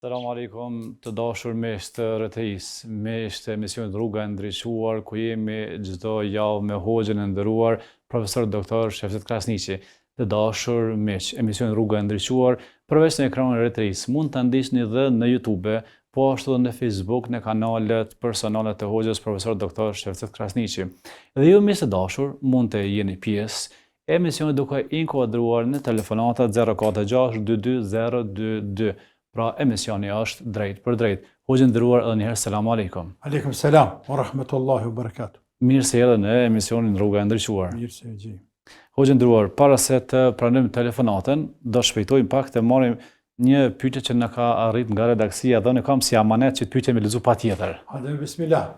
Selam aleikum të dashur miq të RTI-s, miq të emisionit Rruga e Ndriçuar, ku jemi çdo javë me hoxhën e nderuar profesor doktor Shefqet Krasniqi. Të dashur miq, emisioni Rruga e Ndriçuar përveç në ekranin e RTI-s mund ta ndiqni edhe në YouTube, po ashtu edhe në Facebook në kanalet personale të hoxhës profesor doktor Shefqet Krasniqi. Dhe ju miq të dashur mund të jeni pjesë e emisionit duke inkuadruar në telefonatat 046 22 022. Pra emisioni është drejt për drejt. Hoxhë nderuar edhe një herë selam aleikum. Aleikum selam wa rahmatullahi wa barakatuh. Mirë se erdhe në emisionin Rruga e Ndriçuar. Mirë se gjej. Hoxhë nderuar, para se të pranojmë telefonatën, do shpejtojmë pak të marrim një pyetje që na ka arrit nga redaksia dhe ne kam si amanet që pyetje me lexu patjetër. Hajde bismillah.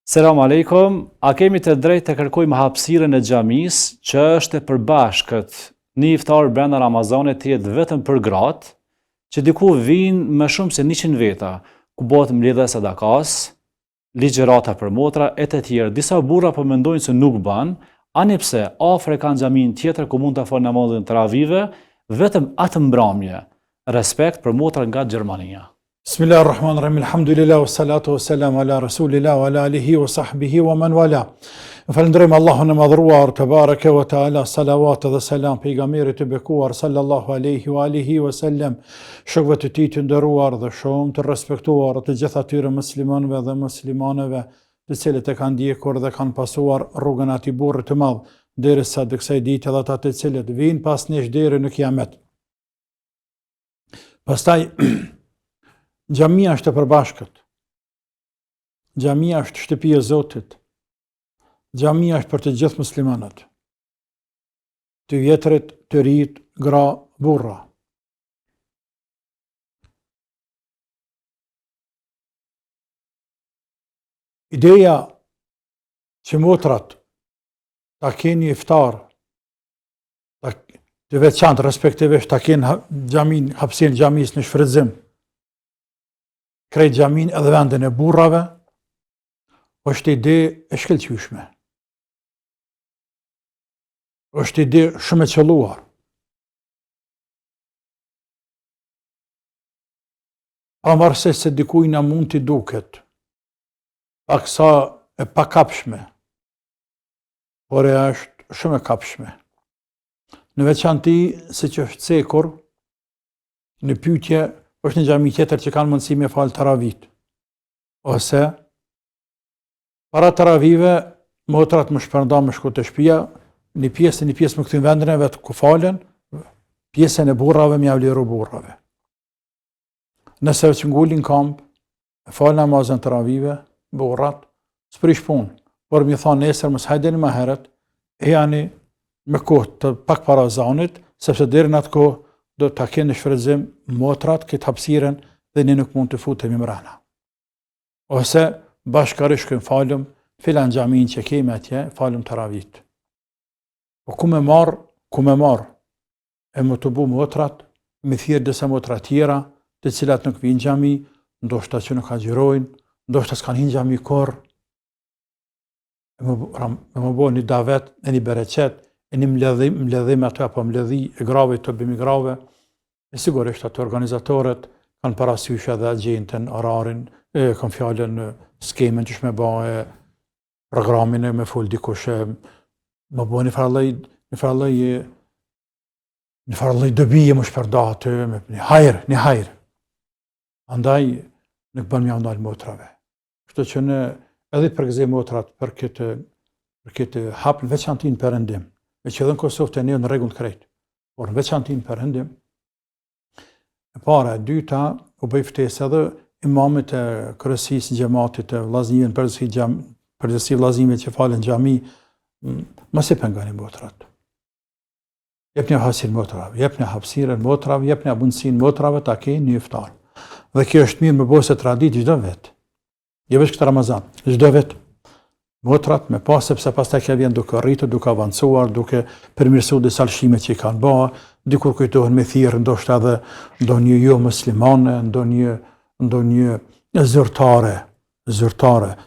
Selam aleikum. A kemi të drejtë të kërkojmë hapësirën e xhamisë që është e përbashkët në iftar brenda Ramazanit të jetë vetëm për gratë? Që diku vinë më shumë se 100 veta, ku bëhet mbledhja e sadakas, ligjërata për motra e të tjerë. Disa burra po mendojnë se nuk ban, ani pse afër kanë xhamin tjetër ku mund ta falë namazin taravive, vetëm atë mbrëmje. Respekt për motrat nga Gjermania. Bismillahirrahmanirrahim. Alhamdulillah wassalatu wassalamu ala rasulillah wa ala alihi wa sahbihi wa man wala. Falënderojmë Allahun e madhruar te bareke ve taala, salavat dhe selam pejgamberit të bekuar sallallahu alaihi wa alihi wasallam, shokëve të tij të nderuar dhe shumë të respektuar të gjithë atyre muslimanëve dhe muslimaneve të cilët e kanë ndjekur dhe kanë pasuar rrugën e atij burri të madh derisa të kësaj dite dhe ata të cilët vijnë pas nesh deri në kiamet. Pastaj xhamia është e përbashkët. Xhamia është shtëpia e Zotit. Xhamia është për të gjithë muslimanët. Të vjetrit, të rit, gra, burra. Ideja që motrat ta kenë iftar, të veçantë respektivisht ta kenë xhamin, hapësirën xhamisë në shfrytëzim, krejt xhamin edhe vendin e burrave, është ide e shkëlqyeshme. Është ide shumë e qelluar. Pavarësisht se dikujt na mund t'i duket paksa e pakapshme, por është shumë e kapshme. Në veçanti se që është cekur në pyetje është një xhami tjetër që kanë mundësi me fal taravit. Ose para taravive motrat më shpërndan me shku të shtëpia, një pjesë më këtyn vendin e vetë ku falen, pjesën e burrave më avliru burrave. Nëse që ngulin kamp, e falë namazën taravive, burrat, s'prish punë, por mi thonë nesër mos hajdeni më herët, e janë me kohë të pak para zanit, sepse deri në atë kohë do ta kenë në shfrytëzim motrat këtë hapësirën dhe ne nuk mund të futemi mbrana. Ose bashkërisht kënë falëm, filan xhamin që kemi atje, falëm taravit. Po ku me marr, e më të bu motrat, me thirrë disa motra tjera, të cilat nuk vinë xhami, ndoshta që nuk agjërojnë, ndoshta s'kan hinë xhami kurrë, e më bo një davet, e një bereqet, e një mbledhim ato apo mbledhi e grave të bëmi grave, e sigurisht ato organizatorët kanë parasysh edhe agjentën, orarin, kanë fjalën skemen që shme bëhe, programin e me full dikush, më bo një farallaj dëbije më shperda atë, një hajrë. Andaj nuk bën mja ndalë motrave. Kështu që në edhe përgëzej motrat për këtë hapën veçantin perëndim, me që edhe në Kosovë të ne në rregull krejt, por në veçantin perëndim, e para, e dyta, u bëj ftesë edhe imamit e kryesisë xhamatit të vllaznive, përgjithësi vllaznive që falen xhami, mos e pengani motrat. Jepni hapësirën motrave, jepni hapësirën motrave, jepni mundësinë motrave ta kenë një iftar. Dhe kjo është mirë me bose traditë çdo vit. Jo vetëm këtë Ramazan, çdo vit. Motrat me pas sepse pastaj kjo vjen duke rritur, duke avancuar, duke përmirësuar disa lëshime që i kanë bërë, dikur kujtohen me thirrë ndoshta edhe ndonjë jo muslimane, ndonjë zyrtare.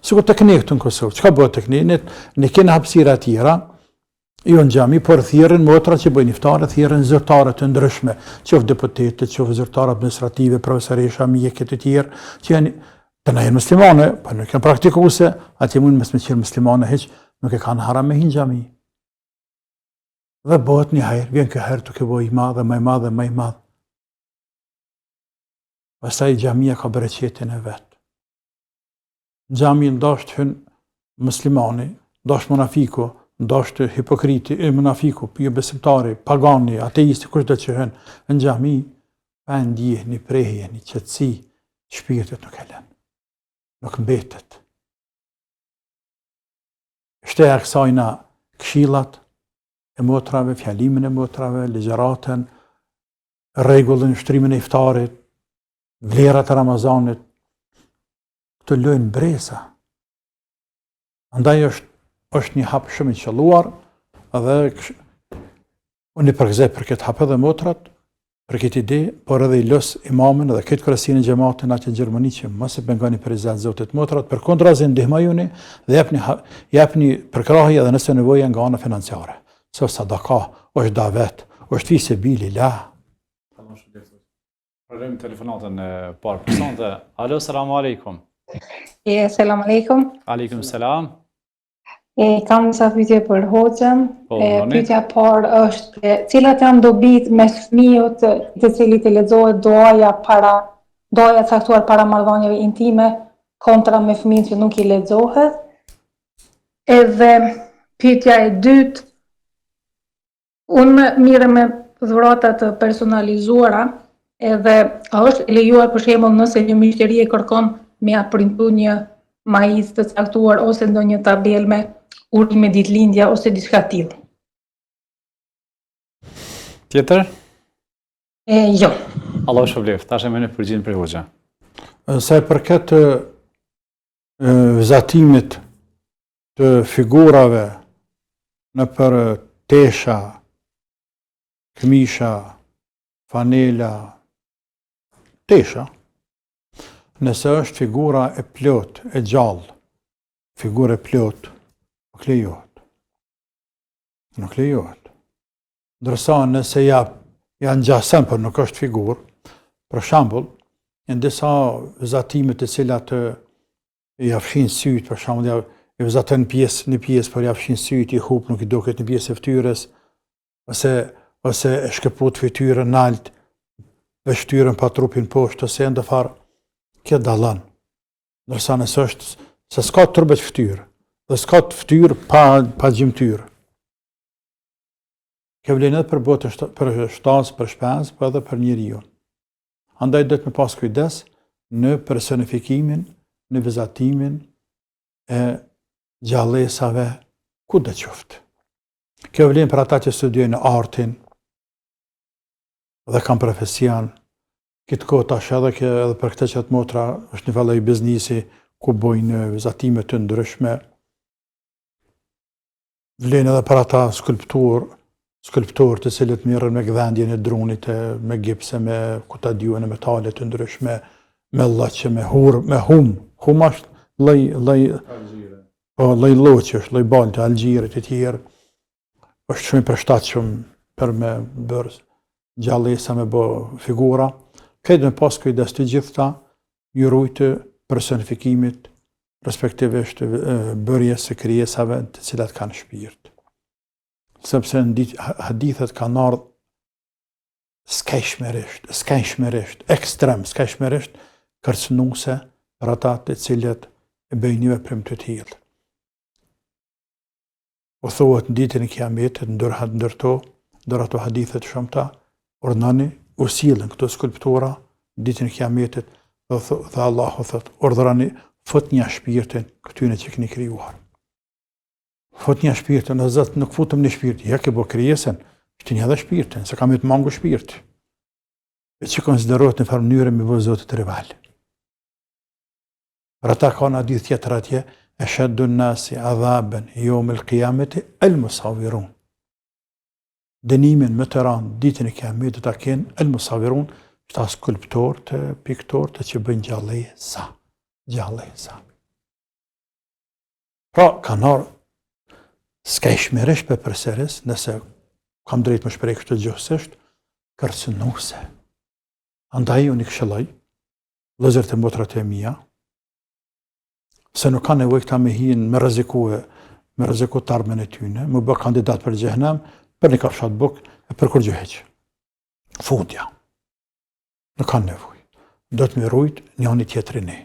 Sikur tek ne këtu në Kosovë, çka bëhet tek ne? Ne kemi hapësira të tjera Jo në xhami, por thirrën motra që bëjnë iftare, thirrën zyrtare të ndryshme, qoftë deputete, qoftë zyrtare administrative, profesoresha, mjekë të tjerë, që janë të na janë muslimane, po nuk kanë praktikuese, atë mund mes me qenë muslimane hiç, nuk e kanë haram me hinë xhami. Dhe bëhet një hajër, vjen ky hajër të bëj i madh, më i madh, më i madh. Pastaj xhamia ka bereqetin e vet. Xhami ndoshtë hyn muslimani, ndoshtë munafiku, ndoshtë hipokriti, munafiku, jo besimtari, pagani, ateisti, kushdo që hyn në xhami, pa ndjehni prehje, një qetësi, shpirtit nuk e lën. Nuk mbetet. Shteja kësajna këshillat e motrave, fjalimin e motrave, ligjëratën, rregullin, shtrimin e iftarit, vlerat e Ramazanit, të lëjnë bresa. Andaj është një hap shumë i qelluar, dhe unë i përgëzoj për këtë hap edhe motrat, për këtë ide, por edhe i los imamin dhe këtë kryesin e xhamatit atë në Gjermani që mos e pengoni për izat Zotit motrat, për kontrazi ndihmojuni dhe japni përkrahje edhe nëse nevoja nga ana financiare. Se sadaka, është davet, është fi sebilillah. Prodhim telefonatën e parë personate. Alo, selam aleikum. Selam aleikum. Aleikum selam. Kam disa pyetje për hoxhën. Pyetja e parë është cilat janë dobit me fëmijët të cilit i lexohet doja caktuar para marrëdhënieve intime kontra me fëmijën që nuk i lexohet. Edhe pyetja e dytë, unë mirë me dhurata të personalizuara, edhe a është lejuar për shembull nëse një mishëri e kërkon me ja printu një maiz të caktuar ose ndonjë tabel me urime ditëlindja ose diçka tillë. Tjetër? Jo. Allah shpëlbeft. Tash e më në përgjigjen për hoxha. Sa i përket vizatimit të figurave në për tesha, këmisha, fanela, tesha, nëse është figura e plot, e gjallë, figura e plot, nuk lejohet. Nuk lejohet. Ndërsa nëse janë gjasën, për nuk është figur, për shembull, në disa vizatime të cilat i afshin syt, për shembull, i vizaton një pjesë, për i afshin syt, i hup, nuk i duket një pjesë e fytyrës, ose e shkëput fytyrën nalt, me shtyrën pa trupin poshtë, ose ndë farë, kjo dallon. Ndërsa nëse është se s'ka tërbet fytyrë, dhe s'ka fytyrë pa gjymtyrë. Kjo vlen edhe për botën për shtas, për shpenzë, po edhe për njeriu. Andaj duhet me pas kujdes në personifikimin, në vizatimin e gjallësave kudo qoftë. Kjo vlen për ata që studiojnë artin dhe kanë profesion. Këtë kohë tash edhe për këtë që të motra është një vallë biznesi ku bojnë vizatime të ndryshme. Vlen edhe për ata skulptorë të cilët merren me gdhendjen e drunit, me gipse, me kutadiuën e metale të ndryshme, me lloçe, me hum. Hum është lloj lloçi, është lloj balte, algjirit e tjerë. Është shumë i përshtatshëm për me bërë gjallësa me bë figura. Këtë me pas kujdes të gjitha, ju rujtë personifikimit, respektivisht bërjes së krijesave të cilat kanë shpirt. Sepse në hadithet kanë ardhur skajshmerisht, ekstrem skajshmerisht, kërcënuese për ata të cilët e bëjnë një veprim të tillë. U thuhet në ditën e Kiametit, ndër ato hadithet shumëta, urdhëroni, u sillen këto skulptura ditën e Kiametit, dhe Allahu thot, urdhëroni, futni shpirtin këtyre që keni krijuar. Futni shpirtin, në Zot nuk futëm në shpirt, ja ke bë krijesën, shtini edhe shpirtin, se kam të mangu shpirt. E që konsiderohet në farë mënyrë me bë Zotit rival. Për ata ka në hadith tjetër atje, ashaddu an-nasi adhaban yawm al-qiyamati al-musawwirun. Dënimin më të rënd ditën e Kiametit ta kenë al-musawwirun, këta skulptorët, piktorët që bëjnë gjallësa. Pra kanë ardhur s'ka ishmerish për përseris, nëse kam drejt më shprej kështë gjësisht, kërcënuse. Andaj unë i këshilloj, vëllezërit e motrat e mia, se nuk ka nevojë këta me hinë me rreziku të ardhmen e tyne, më bë kandidat për xhehenem, për një kafshat bukë e për kur gjë heq. Fundja. Nuk ka nevojë. Do të më rujt njëri tjetrin ne.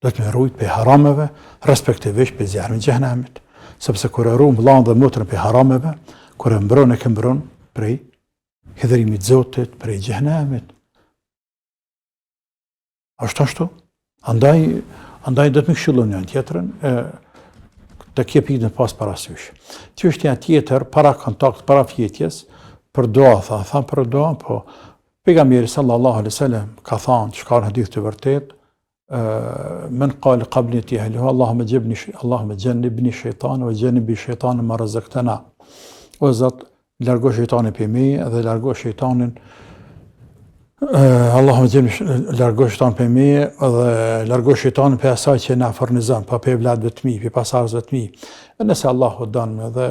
Do të më rujt për harameve, respektivisht për zjarrin e xhehenemit, sepse kur e ruam vëllain dhe motrën për harameve, kur e mbron e ke mbron prej hidhërimit të Zotit, prej xhehenemit. Ashtu. Andaj do të më këshillon njëri tjetrin të kjepit në pas parasysh. Çështja tjetër, para kontakt, para fjetjes, për dua, tha për dua, po pejgamberi sallallahu alaihi wasallam ka thënë, çka në hadith të vërtet, men qal qabli ahlihi Allahumma jannibni shaytan wa jannibi shaytan ma razaqtana. O Zot, largo shejtanin prej meje dhe largo shejtanin Allahumma largo shejtanin prej meje dhe largo shejtanin prej asaj që na furnizon, pa për vladëve të mi, për pasardhësve të mi. Nëse Allahu don dhe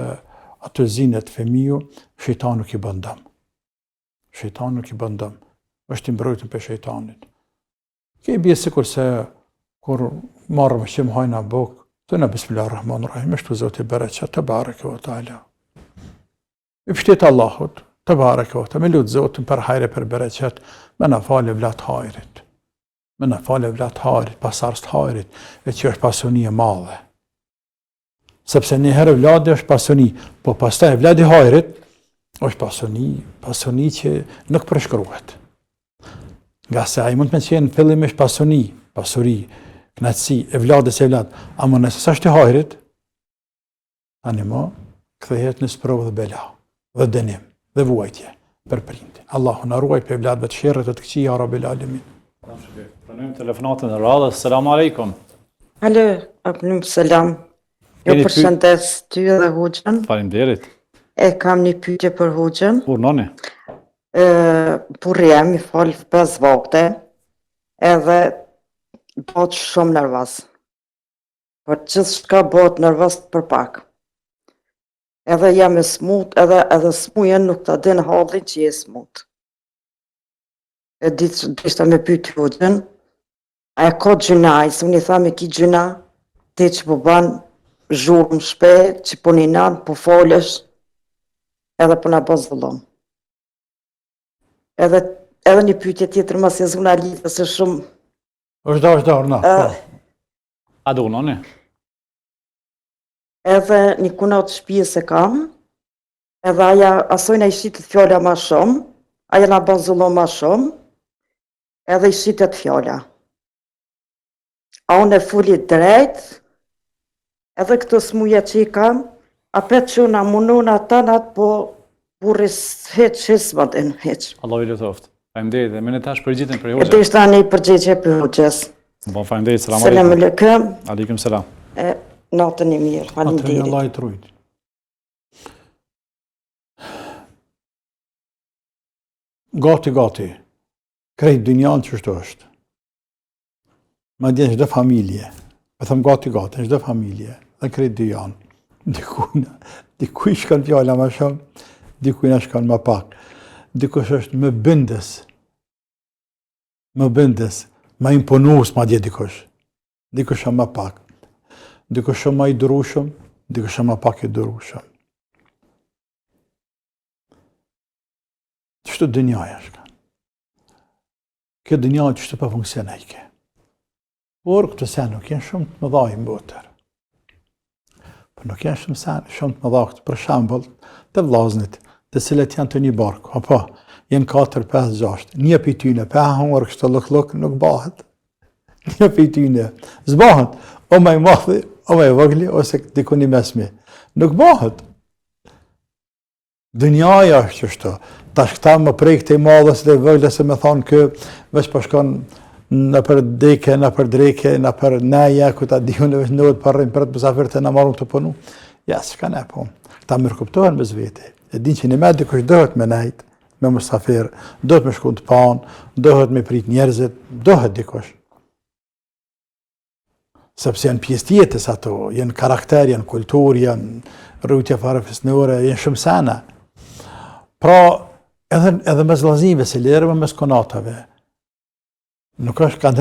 atë zinet fëmiu, shejtani nuk i bën dëm. Shejtani nuk i bën dëm. Është i mbrojtur për shejtanit. Ke bie sikur se kur marrëm që më hajna buk, të në bismillahirrahmanirrahim, është Zoti bereqet, te bareke ve taala. I pështet Allahut, te bareke ve taala, me lut Zotin për hajre, për bereqet, me na falë vlat hajrit. Me na falë vlat hajrit, pasardhës të hajrit, e që është pasuni e madhe. Sepse një herë vladi është pasuni, po pastaj vladi hajrit është pasuni që nuk përshkruhet. Nga se ai mund të më qenë fillimisht pasuri, knatësi, e vladës e vlad, ama nëse s'është e hajrit, tani më kthehet në sprovë dhe bela, dhe dënim, dhe vuajtje për prindin. Allahu na ruaj për vladëve të sherrit të këqij, ya Rabbil Alamin. Pranojmë telefonatën e radhës. Selamu alaikum. Alo, alaykum selam. Jo përshëndes ty dhe hoxhën. Faleminderit. E kam një pyetje për hoxhën. Urnoni. Jam i fal 5 vakte, edhe bëhet shumë nervoz. Por gjithçka bëhet nervoz për pak. Edhe jam e smut, edhe smujen nuk ta din hallin që je smut. E dishta me pyet hoxhën, a e ka gjuna, se unë i tha me ki gjuna, ti që po ban zhurmë shpejt, që po një nanë, po folesh, edhe po na bën zullum. Edhe një pyetje tjetër mas e zuna lidhë, se shumë... është na. A do urnoni? Edhe një kunat shtëpisë e kam, edhe aja asojna i shitet fjala ma shumë, aja na bën zullum ma shumë, edhe i shitet fjala. A unë e fuli drejt, edhe këto smuje që i kam, apet që na munona tanat, po burris heq hismatin, heq. Allah i lutoft. Faleminderit, me në tash përgjigjen për hoxhën. E ishta një përgjigje për hoxhës. Bon, faleminderit, selam Selam aleikum. aleikum. Aleikum selam. Natën e mirë, Atëherë faleminderit. Allah i trujt. Gati, krejt dynjan që është. Ma djenë çdo familje, e thëmë gati, çdo familje, dhe krejt dynjan. Dikuj shkon fjala ma shumë, dikuj shkon ma pak. Dikush është më bëndes, ma imponus ma dje dikush. Dikush është ma pak. Dikush është ma i durushëm, dikush është ma pak i durushëm. Qështu dënjaja është. Kjo dënjaja qështu pa funksionajke. Por këtë sen nuk jenë shumë të më dhaj në botër. Por nuk jenë shumë të më dhaj këtë, për shambull, të vlaznit, të cilët janë të një barku, apo, jenë 4, 5, 6, një për tyne, pa hongër kështë luk, nuk bahet. Një për tyne, zbahet, o me i madhi, o me i vëgli, ose diku një mesmi. Nuk bahet. Dënjaja është qështu. Tash këta më prej këtë i madhës dhe vëgle se me thonë kë, veç përshkon në për deke, në për dreke, në për neja, ku ta dihun në veç nëvët përrim për të mësafirë të në marun të punu. Ja, s'ka ne po. Këta mërë kuptohen me zvete. E din që një me dikush dohet me nejt, me mësafirë, dohet me shku të panë, dohet me prit njerëzit, dohet dikush. Sepse janë pjesë tjetës ato, janë karakter, janë kultur, janë rrugja fare fisnore, jenë shumë sana. Pra, edhe mes vllaznive, se lerëve mes konatave. Nuk është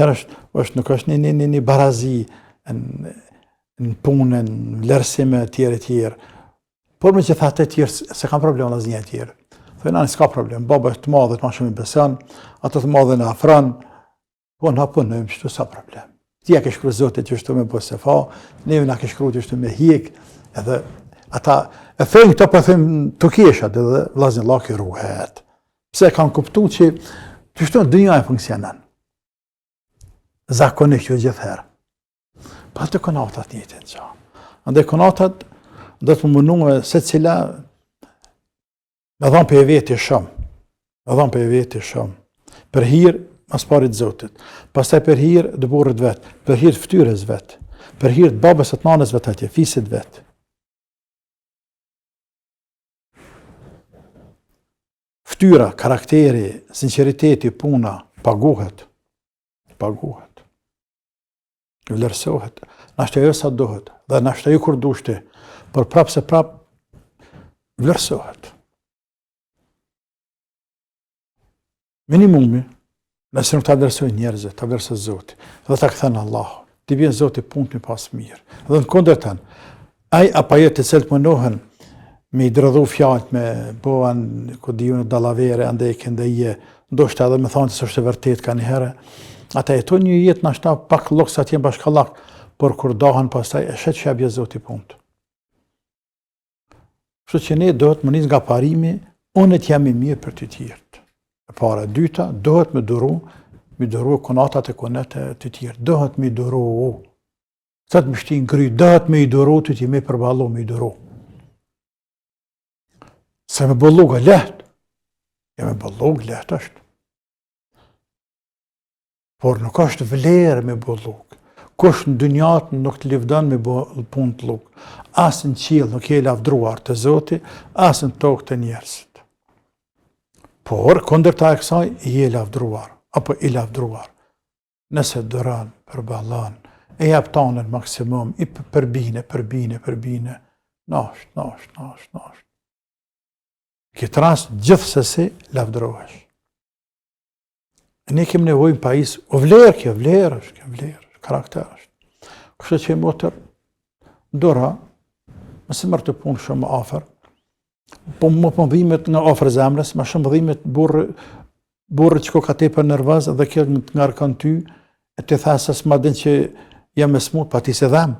nuk është një barazi në punën, në lërsime tjerë. Por me që thate tjerë, se kam problem vllaznia tjerë. Thojnë, s'ka problem, baba është të madhe, të ma shumë i beson, ato të madhe në afran, po na punojmë qështu, sa problem. Ti ja ke shkru Zotit qështu me bo se fa, neve na ke shkru qështu me hik, edhe ata, e thëjnë këto për thëjnë të keshat, edhe vllazin Allah ke ruhet. Pse kanë kuptu që qështu në dënja e funksionan. Zakonisht jo gjithherë. Pa të konatat njëtin qa. Andaj konatat do të më mënue se cila me dhamë për e veti shumë. Për hirë, mas parit Zotit. Pastaj për hirë dë burrit vetë, për hirë ftyres vetë, për hirë të babës e të nanës vetë atje, fisit vetë. Ftyra, karakteri, sinceriteti, puna, paguhet. Vlerësohet. Nashtë ajo sa dohet, dhe nashtë ajo kur dushti, por prapë se prapë vlerësohet. Minimumi, nëse nuk ta vlerësoj njerëzve, ta vlerësoj Zoti, dhe ta këthen Allah, ti bjen Zoti punë me pas mirë. Dhe në kundërtan, ai apo ajo të cilët mënohen me i dredhu fjalët, me boan, ku diju në dalavere, ande i këndeje, ndoshta edhe me thonë se është e vërtet ka një herë, ata jetojnë një jetë nashta pak lokë sa t'jen bashkallak, por kur dahen pastaj e shet që ja bje Zoti punët. Kështu që ne dohet më nis nga parimi, unë t'jam i mirë për të tjerët. E para, dyta, dohet me duru konatat e konet e të tjerë, dohet me duru, sa të më shtin ngry, dohet me i duru të t'jemi përballu me i duru. Se me bëlluga lehtë, me bëllug lehtë është. Por nuk është vlerë me bëllug. Kush në dynjat nuk të livdan me punë të luk. Asë në qilë nuk je lavdruar të Zoti, asë në tokë të njerësit. Por, kundër ta e kësaj, je lavdruar, apo i lavdruar. Nëse dëran, përbalan, e jap tanën maksimum, i përbine, nash. Këtë rast, gjithsesi, lavdrohesh. Ne kemi nevojë në pajis, o vlerë është, karakter është. Kështu që motër, dora, mëse mërë të punë shumë afer, po më dhimet nga afer zemrës, ma shumë dhimet burë që ko ka te për nervaz, dhe kjo të ngarkon ty, e të thasës ma din që jam e smut, pa ti se dhem.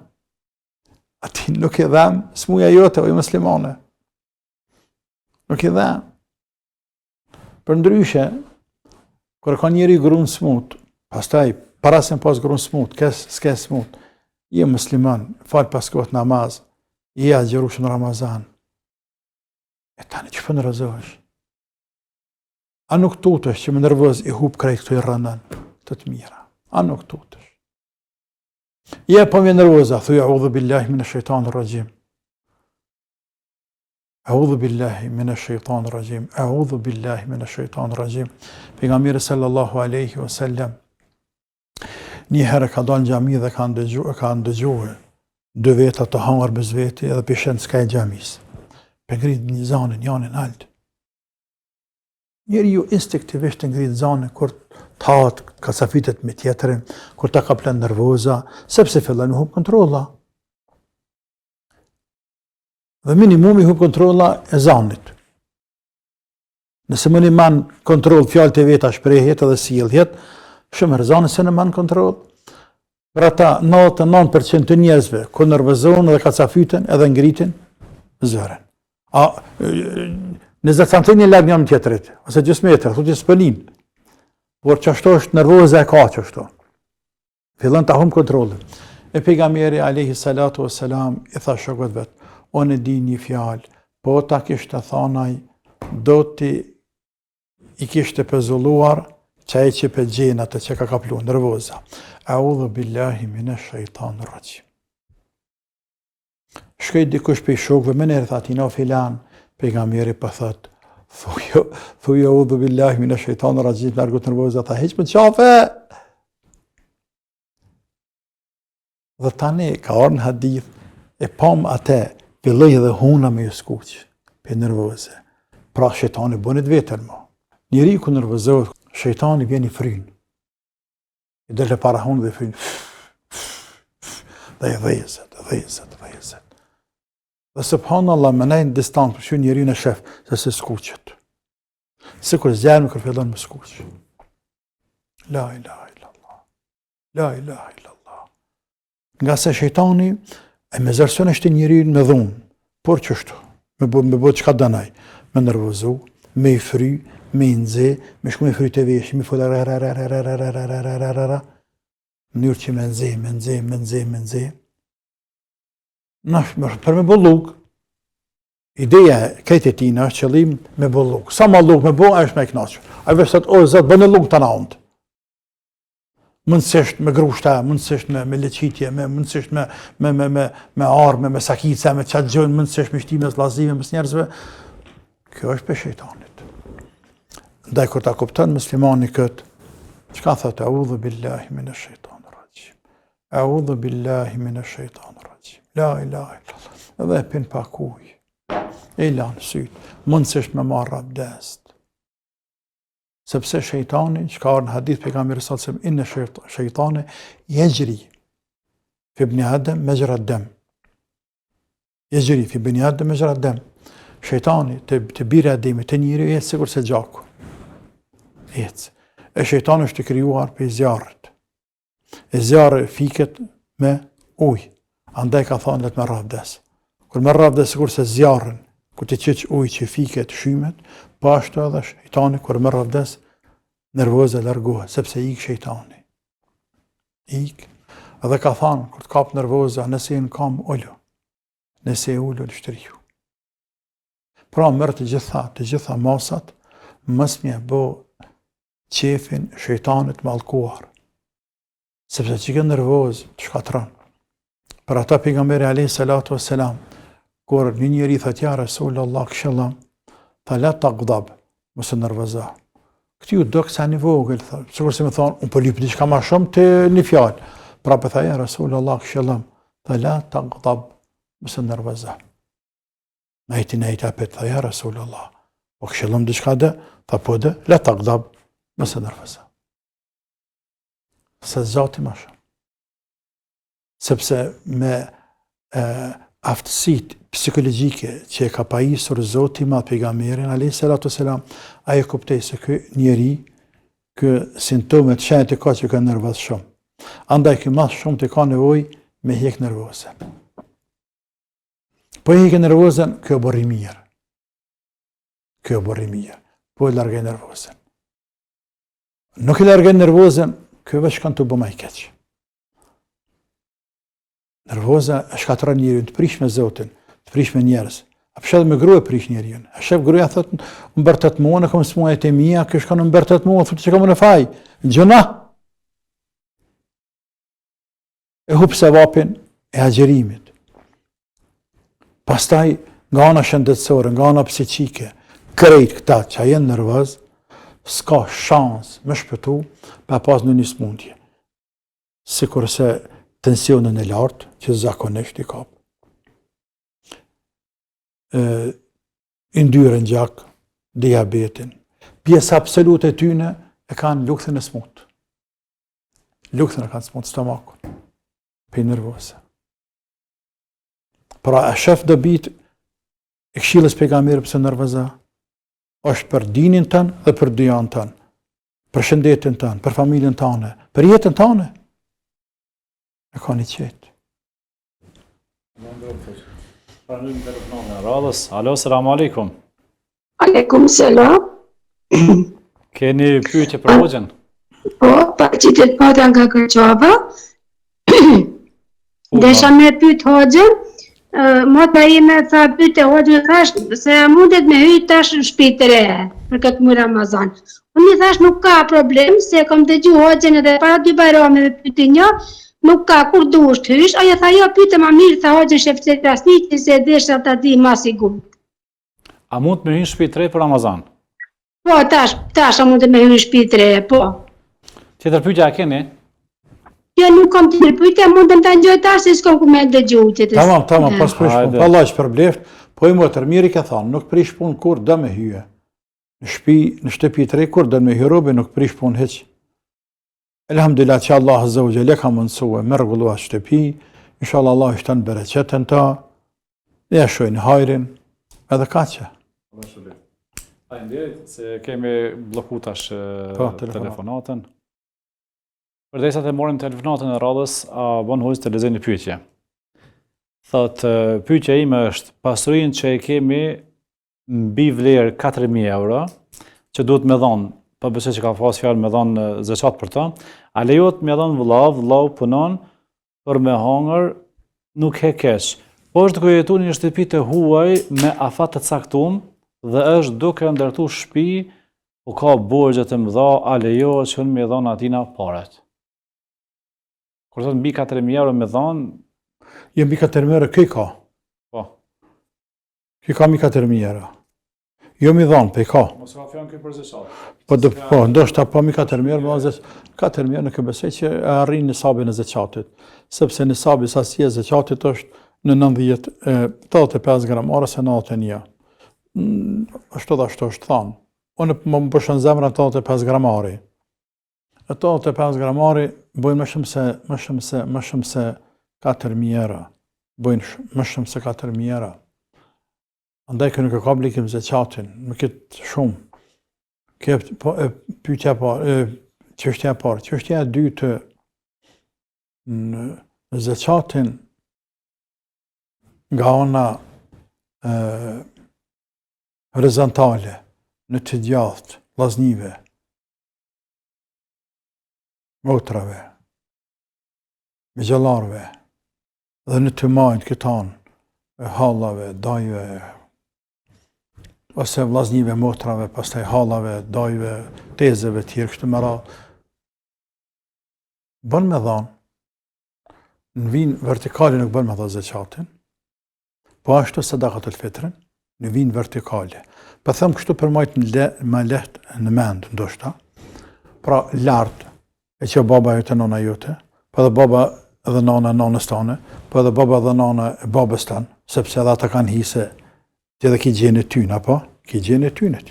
A ti nuk e dhem, smuja jote, o i muslimane. Nuk e dhem. Për ndryshe, kër ka njeri grunë smut, pastaj, para se në pas grunë smut, s'ke smut, je musliman, falë pas kohët namaz, je agjerush në Ramazan, e tani që për nërëzohesh? A nuk tutesh që më nërvëz i hup krejt këto i rëndën të të mira? A nuk tutesh? Je po më nërvëza, thuj, a'udhu billahi min ash-shaytanir rajim. A'udhu billahi min ash-shaytanir rajim. A'udhu billahi min ash-shaytanir rajim. Pejgamberi sallallahu alaihi wasallam një herë ka dalë në xhami dhe ka ndëgjuar dy veta të hangar me zveti edhe pishen s'ka e xhamis. Pe ngrit një zanën janin alt. Njeri ju instinktivisht ngrit zanën kur tahat kasafitet me tjetërin, kur ta ka plan nervoza, sepse fillon me hub kontrolla. Dhe minimumi hub kontrolla e zanit. Nëse më një man kontrol fjallët e veta shprehjet edhe sjelljet, shumë rëzani se në man kontrol. Për ata 99% të njerëzve, ku nervozojnë dhe kacafyten edhe ngritin zëren. 20 cm larg njën tjetërit, ose 10 metra, thotë s'pëlin. Por qashto është nervoza e ka qashto. Fillon ta humb kontrollin. E pejgamberi alayhi salatu wassalam i tha shokët vet, unë di një fjalë, po ta kishte thanaj, do ti i kishte pezulluar qaj që pe gjenë atë që ka kaplu nervoza. A'udhu billahi minash shaitanir rajim. Shkoj dikush pe shokëve, më nërë thati na filan, pejgamberi për thot, thuj a'udhu billahi minash shaitanir rajim, largut nervoza, tha heq më të qafe. Dhe tani ka orë në hadith, e pam atë filloj edhe huna me ju skuq, për nervoze. Pra shejtani bënit vetër mo. Njeri ku nervozohet, shejtani vjen i fryn. I dele para hunë dhe fryn. Dhe i dhezet. Dhe subhanallah, më nejnë distant, për që njeri në shef, se se skuqet. Se kur zjarë me kër fillon me skuq. La ilaha illallah. Nga se shejtani e me zërson është njeri në dhunë, por qështu, me bo qka dënaj, me nervozu, me i fry, me i nxe, me shku me fry të vesh, me fulla mënyrë që me nxe. Për me bo luk, ideja këtë e tina është qëllim me bo luk. Sa ma luk me bo, a është me knaqë. A vështat, o, zëtë, bënë luk të naundë. Mundësisht me grushta, mundësisht me leqitje, mundësisht me arme, me sakica, me qatë gjënë, mundësisht me shtime zlazive, mes njerëzve. Kjo është për shejtanit. Ndaj kur ta kupton muslimani këtë, çka thotë? A'udhu billahi minash shaitanir rajim. A'udhu billahi minash shaitanir rajim. La ilaha illallah. Edhe pin pa kuj. E lanë sytë. Mundësisht me marrë abdest. Sepse shejtani, që ka në hadith pejgamberi sallallahu alajhi wasallam, inna shejtani yajri fi ibn Adam majra ad-dam. Yajri fi ibn Adam majra ad-dam. Shejtani të bira ademi të njëri jetë sikur se gjaku. Jetë. E shejtani është të krijuar për zjarrit. E zjarri fiket me ujë. Andaj ka thonë let me rabdes. Kur me rabdes sikur se zjarrin, kur të qeq ujë që fiket shymet, po ashtu edhe shejtani kur me rabdes nervoze largohet, sepse ik shejtani. Ik. Edhe ka thonë, kur të kap nervoza, nëse në kam ullu. Nëse ullu në shtrihu. Pra mërë të gjitha masat, mës mje bo qefin shejtanit mallkuar. Sepse që ke nervoz të shkatran. Për ata pejgamberi alayhi salatu wassalam, kur një njeri thët ja Rasulullah këshillam, tha la taghdab, mos e nervozo. Këti u do kësa një vogël, sikur se më thonë, unë po lyp diçka ma shumë të një fjalë. Pra për tha ja Rasulullah këshillam, tha la taghdab, mos e nervozo. Nejti apet, tha ja Rasulullah, po këshillam diçka dhe, tha po dhe, la taghdab, mos e nervozo. Se zati ma shumë. Sepse me aftësit psikologjike që e ka pajisur Zoti madh pejgamberin alayhi salatu wasalam, ai kuptoi se ky njeri, ky simptomet shenjat e ka që ka nervoz shumë. Andaj ky më shumë të ka nevojë me hjek nervozën. Po hjek nervozën, kjo bëri mirë. Po e largë nervozën. Nuk e largë nervozën, kjo veç kanë të bëma i keq. Nervoza e shkatron njeriu, të prish me Zotin, të prish me njerëz. A pëshet me grua e prish njeriu. A shef gruaja thot, më bërtet mua, në kam smuajt e mia, kjo shkon më bërtet mua, thotë që kam në faj. Gjëna. E hup sevapin e agjerimit. Pastaj, nga ana shëndetësore, nga ana psiqike, krejt këta që a jenë nervoz, s'ka shans me shpëtu pa pas në një smundje. Sikur se tensionin e lartë, që zakonisht i kap. Yndyrën gjak, diabetin. Pjesë absolute e tyne e kanë lukthën e smut. Lukthën e kanë smut stomakun. Për nervose. Pra e shef dobit e këshillës pejgamberit pse nervoza, është për dinin tënë dhe për dyjan tënë. Për shëndetin tënë, për familjen tëne, për jetën tëne. E ka një qetë. Alo, selam aleikum. Aleikum selam. Keni pyetje për hoxhën? Po, pa qitet pata nga Kërqova. Desha me pyet hoxhën, mota ime tha pyte hoxhën, thash se mundet me hyj tash në shtëpi të re për këtë muaj Ramazan. Unë i thash nuk ka problem, se kam dëgju hoxhën edhe para dy bajrameve pyeti një, nuk ka kur duhesh të hysh, ajo tha jo pyte ma mirë, tha hoxhën Shefqet Krasniqi se desha ta di ma sigurt. A mund me hyj në shtëpi të re për Ramazan? Po, tash a mund me hyj në shtëpi të re, po. Tjetër pyetja e keni? Jo, nuk kam të një pyetje, mundem ta ngjoj tash se s'kam ku me dëgju që të. Tamam, pas prish punë. Pa Allah që përbleft, po i motër miri ka thonë, nuk prish punë kur do me hyje. Në shtëpi të re kur do me hyrobe, nuk prish punë hiç. Elhamdulillah që Allah azza wa jalla ka mundsuar me rregulluar shtëpi, inshallah Allah i shton bereqetën ta. Ja shojnë hajrin, edhe kaqe. Faleminderit se kemi blloku tash telefonatën. Përderisa të morim telefonatën e radhës, a bën hoxh të lexoj një pyetje. Thot, pyetja ime është, pasurinë që e kemi mbi vlerë 4.000 euro, që duhet me dhon, po besoj që ka pas fjalë me dhon zeqat për ta, a lejohet me dhon vëllau punon për me hangër, nuk he keq. Po është duke jetuar në një shtëpi të huaj me afat të caktuar dhe është duke ndërtuar shtëpi, po ka borxhe të mëdha, a lejohet që me dhon atina parat? Kur thot mbi 4.000 euro me dhon, jo mbi 4.000 euro këj ka. Po. Këj ka mbi 4.000 euro. Jo mi dhon, pe ka. Mos ka fjalën këy për zeqat. Po, ndoshta po mi 4.000 euro, 4.000 euro nuk e besoj që arrin nisabin e zeqatit, sepse nisabi sasia e zeqatit është në 85 gramare se 91. Ashtu dhe ashtu është thanë. Unë më përshën zemrën 85 gramari. 85 gramari bojnë më shumë se 4.000 euro. Bojnë më shumë se 4.000 euro. Andaj kë nuk e ka blikim zeqatin, më këtë shumë. Pyetja parë, çështja e parë. Çështja e dytë në zeqatin nga ona horizontale, në të djathtë, vllaznive, motrave, migjallarve, dhe në të majtë këtan, hallave, dajve, ose vllaznive, motrave, pastaj hallave, dajve, tezeve tjerë, kështu me radhë. Bën me dhanë, në vinë vertikali nuk bën me dhanë zeqatin, po ashtu sadakatul fitrin, në vinë vertikale. Po them kështu për më lehtë në mend, ndoshta. Pra lartë, e që baba jote nona jote, po edhe baba edhe nana nanës tane, po edhe baba edhe nana e babës tanë, sepse edhe ata kanë hise ti edhe ki gjenë tynë, apo? Ki gjenë tynët.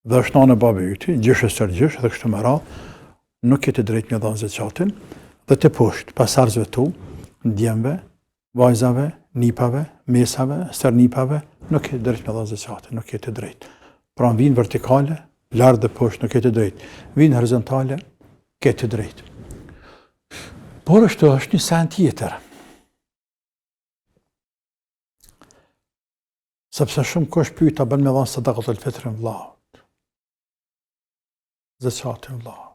Dhe është nana e babë jyti, gjysh e sër gjysh, dhe kështu me radhë, nuk keti drejt me dhanë zeqatin, dhe të poshtë, pasarzve tu, ndjemve, vajzave, nipave, mesave, stërnipave, nuk keti drejt me dhanë zeqatin, nuk keti drejt. Pra në vinë vertikale, lartë dhe poshtë, nuk keti drejt. Vinë horizontale, keti drejt. Por është një sen tjetër. Sepse shumë kush pyeta bën me dhanë sadakatul fitrin vllahut. Zeqatin vllahut.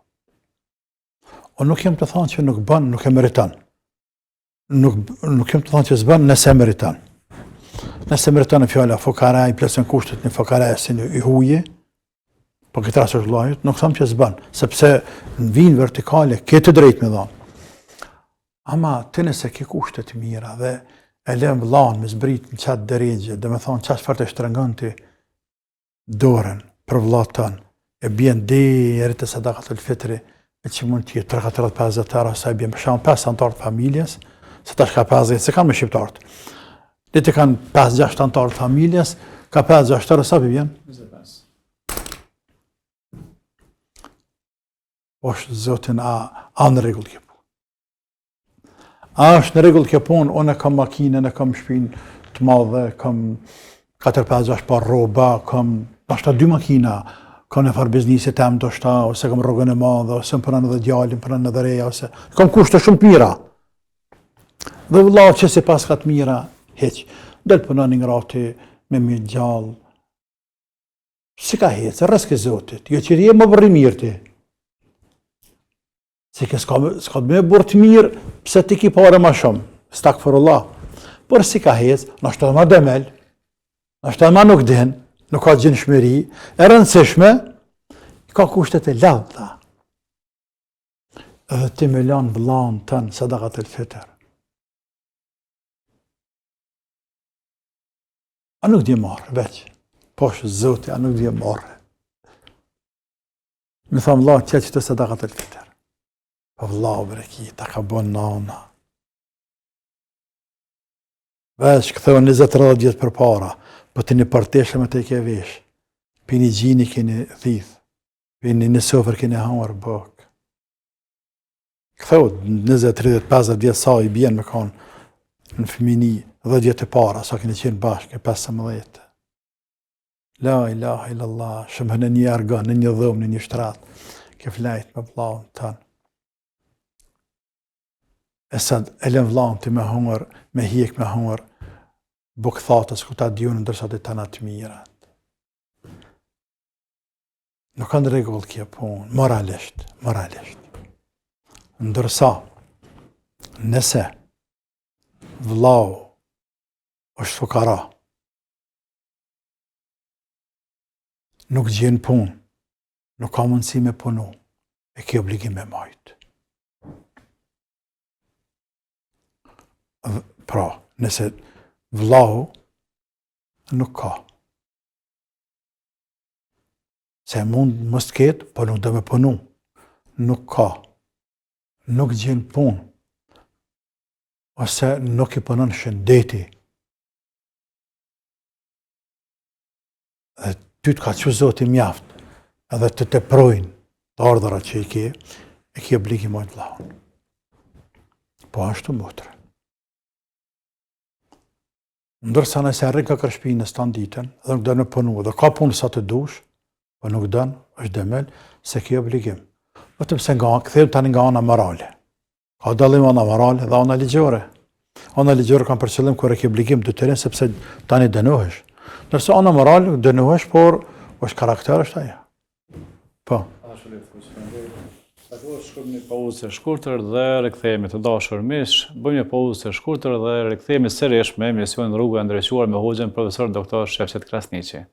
O nuk jem të thonë që nuk bën, nuk e meriton. Nuk jem të thonë që s'bën nëse e meriton. Nëse meriton e fjala fukara, i plesën kushtet një fukara e si i huje, po këtë rasë është vllahut, nuk them që s'bën, sepse në vinë vertikale ke të drejt me dhanë. Ama të nëse ke kushtet mira dhe e lem vllahun me zbrit në qatë dërejgje, dhe me thonë qatë fart e shtrëngon ti dorën për vllahun tën, e bjen deri te sadakatul fitri, e që mund t'jetë 3-4-50 euro, sa i bjen për shumë 5 antarë të familjes, se tash ka 50, se kanë me shqiptarët. Dite kanë 5-6 antarë të familjes, ka 5-6 euro, sa i bjen? 25. është zotin, a në regull kjo punë. A është në regull kjo punë, unë e kam makinën, e kam shpinë të madhe, kam 4-5-6 par roba, kam ashta 2 makina, kam në farë biznisit tem të shta, ose kam rrugën e madhe, ose më përën edhe djallin, përën edhe reja, ose kam kushte shumë të mira. Dhe vëllau që si pas ka të mira, heq. Del përën një ngrati me mirë gjallë. Si ka heq, se rrës ke zotit, jo që rje më bërri mirë ti. Se ke s'ka të me bërë të mirë, pse ti ki pare ma shumë, stakfirullah. Por si ka heq, nështë edhe ma demel, nështë edhe ma nuk din, nuk ka gjinë shmëri, e rëndësishme, ka kushtet e lavda. Edhe ti me lanë vëllaun tënë sadakatul fitr. A nuk di marrë, veç. Poshë zoti, a nuk di marrë. Me thamë, Allah, që të sadakatul fitr. Po vëllau Brekita, ka bon nana. Veç këtheu 20-30 vjetë për para, po të një parteshe me të i ke vesh. Për një gjini keni thith, për një sofër keni hangër bëk. Këtheu 20-30-50 vjetë sa i bjen me kanë në fëmini 10 vjetë e para, sa keni qenë bashkë, 15. La ilaha illallah, shumë në një arga, në një dhëmë, në një shtrat, ke flajt me vllaun tanë. E sa e lën vllaun ti me hungër, me hjek me hungër, bukëthatës ku ta dionë ndërsa të tana të mirat. Nuk kanë rregull kjo punë, moralisht. Ndërsa, nëse vllau është fukara, nuk gjen punë, nuk ka mundësi me punu, e ke obligim me majtë. Pra, nëse vllau nuk ka. Se mund mos të ketë, po nuk do me punu. Nuk ka. Nuk gjen punë. Ose nuk i punon shëndeti. Dhe ty të ka që Zoti mjaft, edhe të te projnë të ardhëra që e ke obligim mojtë vllaun. Po ashtu motre. Ndërsa nëse arrin ka kërshpinë në stan ditën, dhe nuk do në punu, dhe ka punë sa të dush, po nuk dënë, është demel, se ke obligim. Vetëm se këthejmë tani nga ana morale. Ka dallim ana morale dhe ana ligjore. Ana ligjore kanë për qëllim kur e ke obligim detyrim sepse tani dënohesh. Ndërsa ana morale dënohesh, por është karakter është ajo. Po. Shkojmë një pauzë e shkurtër dhe rikthehemi të dashur miq. Bëjmë një pauzë e shkurtër dhe rikthehemi sërish me emisionin Rruga e Ndrejtuar me hoxhën profesor doktor Shefqet Krasniqi.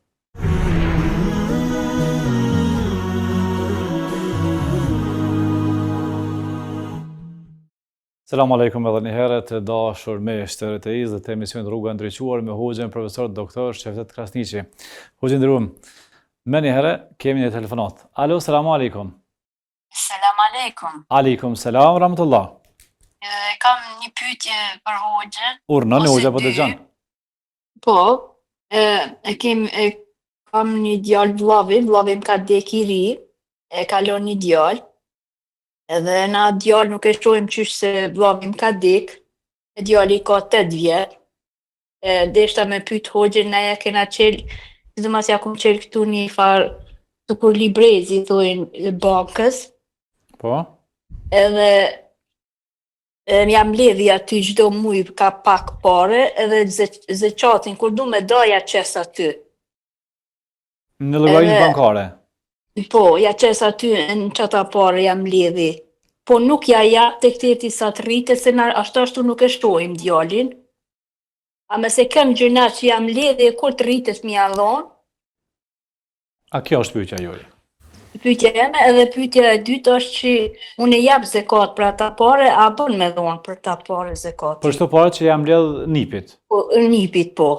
Selam aleikum edhe një herë të dashur miq të RTI-s dhe të emisionit Rruga e Ndrejtuar me hoxhën profesor doktor Shefqet Krasniqi. Hoxhë nderuar, më një herë kemi një telefonat. Alo, selam aleikum. Selam aleikum. Aleikum selam, rahmatullah. Kam një pyetje për hoxhën. Urnën e hoxha po dëgjon. Po, kam një djalë vllavim ka dek i ri, e kalon një djalë, edhe na djalë nuk e shohim qysh se vllavim ka dek, e djali ka 8 vjet, deshta me pyet hoxhën, na ja kena qel, sidomos ja kum qel këtu një farë, të kur librezi, thojnë, bankës, Po? edhe jam mbledhi aty çdo muj ka pak pare, edhe zeqatin kur du me da ja qes aty. Në llogarinë bankare. Po, ja qes aty në qata pare jam mbledhi. Po nuk ja tek teti sa të rritet, se na ashtu nuk e shtojmë djalin. A me se kem gjëna që jam mbledhi, kur të rritet mi ja dhon. A kjo është pyetja joje? Pyetja jeme edhe pyetja e dytë është që unë e jap zekat për ata pare, a bën me dhon për ta pare zekat? Për çdo parë që jam mbledh nipit. Po, nipit po.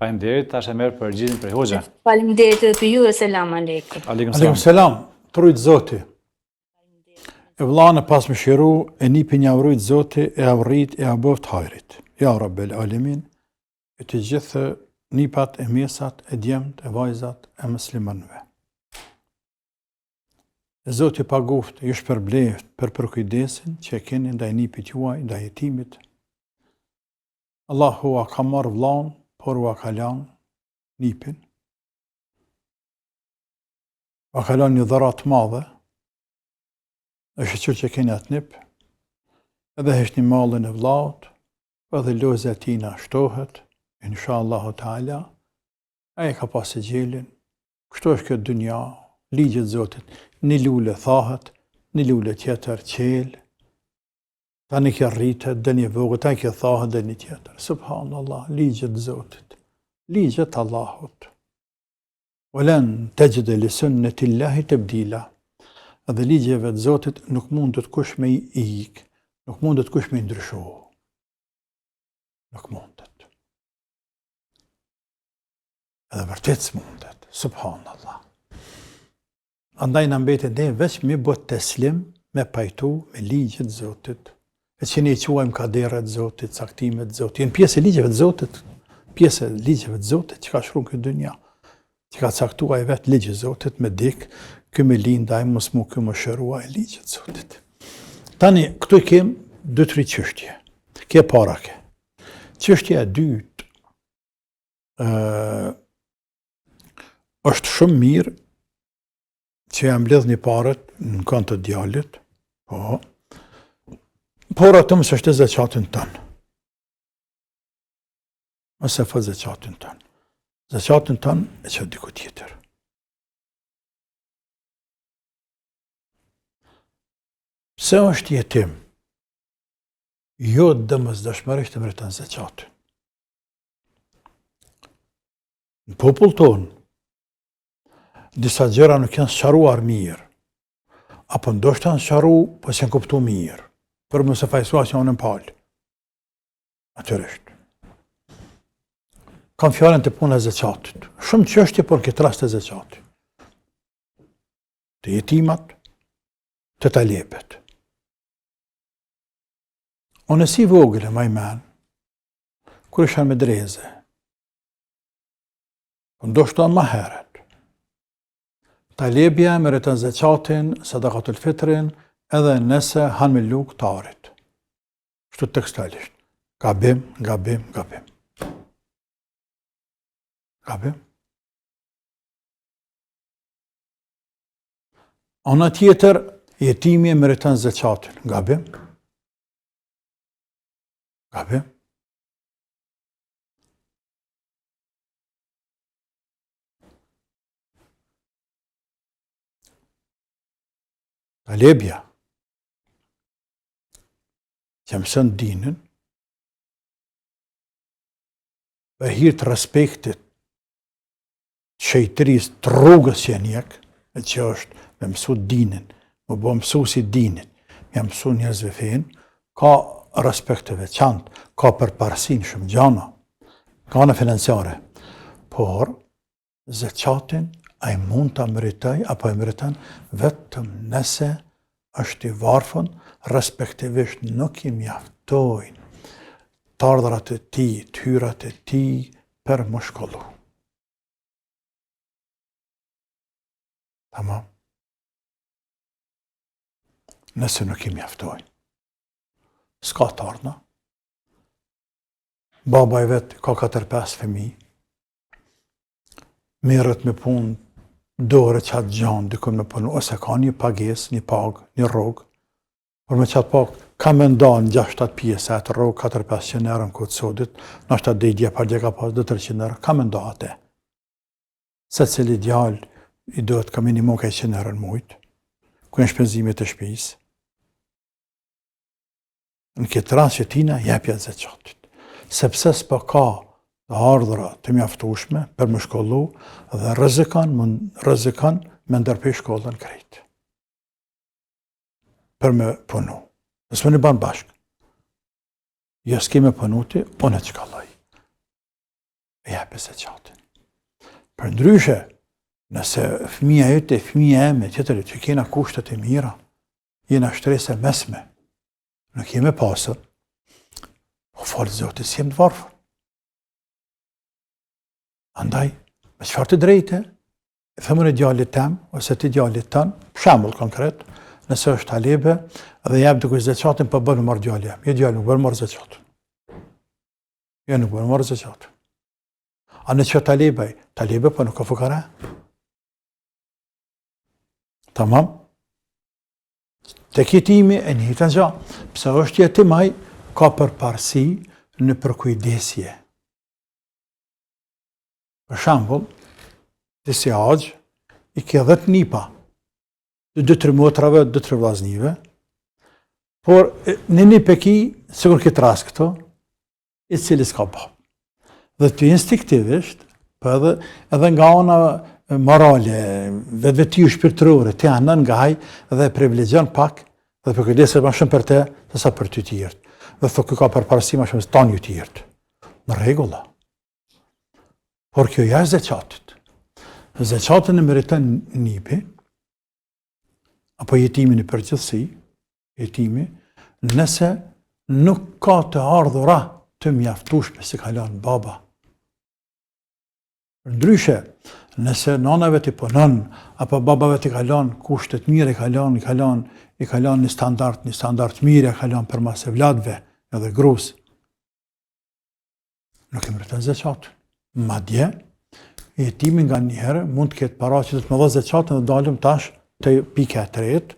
Faleminderit, tash e merr përgjigjen për hoxha. Faleminderit edhe për ju dhe selam aleikum. Aleikum selam, trujt Zoti. E vllahën e pas më shiru, e nipin ja urrit Zoti, e avrit, e aboft hajrit. Ja Rabbel Alamin, e të gjithë nipat, e mesat, e djemt, e vajzat, e muslimanëve. Zoti paguft, ju shpërbleft për përkujdesin që e keni ndaj nipit juaj, ndaj jetimit. Allahu a ka marrë vllaun, por u a ka lanë nipin. U a ka lanë një dharat madhe, e shqyr që keni atë nip, edhe heshtë një mallin e vllaut, edhe loze tina shtohet, inshallahu ta'ala, a e ka pasë gjelin, kështu është këtë dynja, ligjet Zotit, një lule thahet, një lule tjetër qel, ta një kja rritet, dhe një vogët, ta një kja thahet, dhe një tjetër. Subhanallah, ligjet Zotit, ligjet Allahut. Olen të gjithë li sunnet illahi të bdila, edhe ligjeve të Zotit nuk mund të kush me i ik, nuk mund të kush me i ndryshu. Nuk mundet. Edhe vërtet s'mundet, subhanallah. Andaj në mbetet dhe veç mi bot teslim me pajtu me ligjet të Zotit, e që ne i quajmë kaderet të Zotit, caktimet të Zotit, jenë pjesë e ligjeve të Zotit, pjesë e ligjeve të Zotit që ka shkruar këtë dynja, që ka caktuar ai vetë ligjit të Zotit me dik, ky me lindaj mos mu ky më shërua e ligjit të Zotit. Tani këtu i kem 2-3 çështje. Kjo para ke. Çështja e dytë është shumë mirë që jam mbledh një parët në kënd të djalit, po, por atë mësë është e zeqatin tënë. Mëse fë zeqatin tënë. Zeqatin tënë e që diku tjetër. Pse është jetim? Jo dëmës dëshmërisht të meriton zeqatin. Në popull tonë, disa gjëra nuk janë sqaruar mirë, apo ndoshta janë sqaru, po s'janë kuptu mirë, për mëse fajsua që janë në palë. Natyrisht. Kam fjalën të punë e zeqatit. Shumë çështje, por këtë rast e zeqatit. Të jetimat, të talepet. Unë si vogël e majmen, kur isha me dreze, ndoshta më herët, talebja meriton zeqatin, sadakatul fitrin, edhe nëse han me luk tarit. Kështu tekstualisht. Gabim, gabim, gabim. Gabim. Ana tjetër, jetimi meriton zeqatin. Gabim. Gabim. Talebja që mësën dinën për hir të respektit shejtërisë të rrugës që njek, e që është me mësu dinën, me bo mësu si dinën, me mësu njerëzve fejnë, ka respekt të veçantë, ka përparësin shumë gjana, ka në financiare, por zeqatin a i mund të mëritoj, apo i mëriton vetëm nëse është i varfën, respektivisht nuk i mjaftojnë të ardhrat e ti, të hyrat e ti për më shkollu. Tamam? Nëse nuk i mjaftojnë. S'ka të ardhna. Baba i vetë ka 4-5 fëmijë, merret me punë dore qatë gjanë, dikun me punu, ose ka një pages, një pagë, një rogë, por me qatë pagë, ka me nda në 6-7 pjesë, atë rogë 4-500 euro në këtë sodit, në është atë dhejtja për djeka pas 200-300 euro, ka me nda atë. Se cili djallë i dohet ka minimum ka 100 euro në mujtë, ku në shpenzimit e shpijës. Në këtë rast që tina, jepja zeqatit. Sepse s'pa ka të ardhra të mjaftueshme për më shkollu dhe rrezikan me ndërprej shkollën krejt. Për me punu. Nësë më një banë bashkë. Jo s'ke me punuti, unë e qkallaj. E jepe zeqatin. Për ndryshe, nëse fëmija jëte, fëmija eme, tjetërit, që kena kushtet e mira, jena shtrese mesme, nuk jeme pasër, o falë zotit, si jem të varfër. Andaj, me qëfar të drejte, e thëmën e djallit tem, ose të djallit tën, për shembull konkret, nëse është talebe, dhe jep të kush zeqatin, për bërë marrë djalli jam. Jo djalli, nuk bërë marrë zeqatin. Jo nuk bërë marrë zeqatin. A në që talebe, për nuk ka fukara. Tamam? Të kitimi e një të gja, pëse është jetimaj, ka përparsi në përkujdesje. Për shembull, disi agjë, i ke 10 nipa, 2-3 motrave, 2-3 vllaznive, por në një peki, sigur këtë rast këto, i cili s'ka bab. Dhe të instinktivisht, për edhe nga ona morale, vetveti shpirtërore, të anën nga haj dhe privilegjon pak, dhe përkujdeset ma shumë për te, se sa për ty tjertë. Dhe thë ka përparësi ma shumë se tanë ju tjertë. Në rregulla. Por kjo jashtë zeqatit. Zeqatin e meriton nipi, apo jetimin i përgjithësi, jetimi, nëse nuk ka të ardhura të mjaftueshme si ka lënë baba. Ndryshe, nëse nanave t'i punon, apo babave t'i ka lënë kushtet mirë, i ka lënë një standard mirë, ka lënë për mas evladve edhe grus, nuk e meriton zeqatin. Madje, jetimi nga njëherë mund të ketë para që të më dha zeqatin dhe dalim tash të pika e tretë,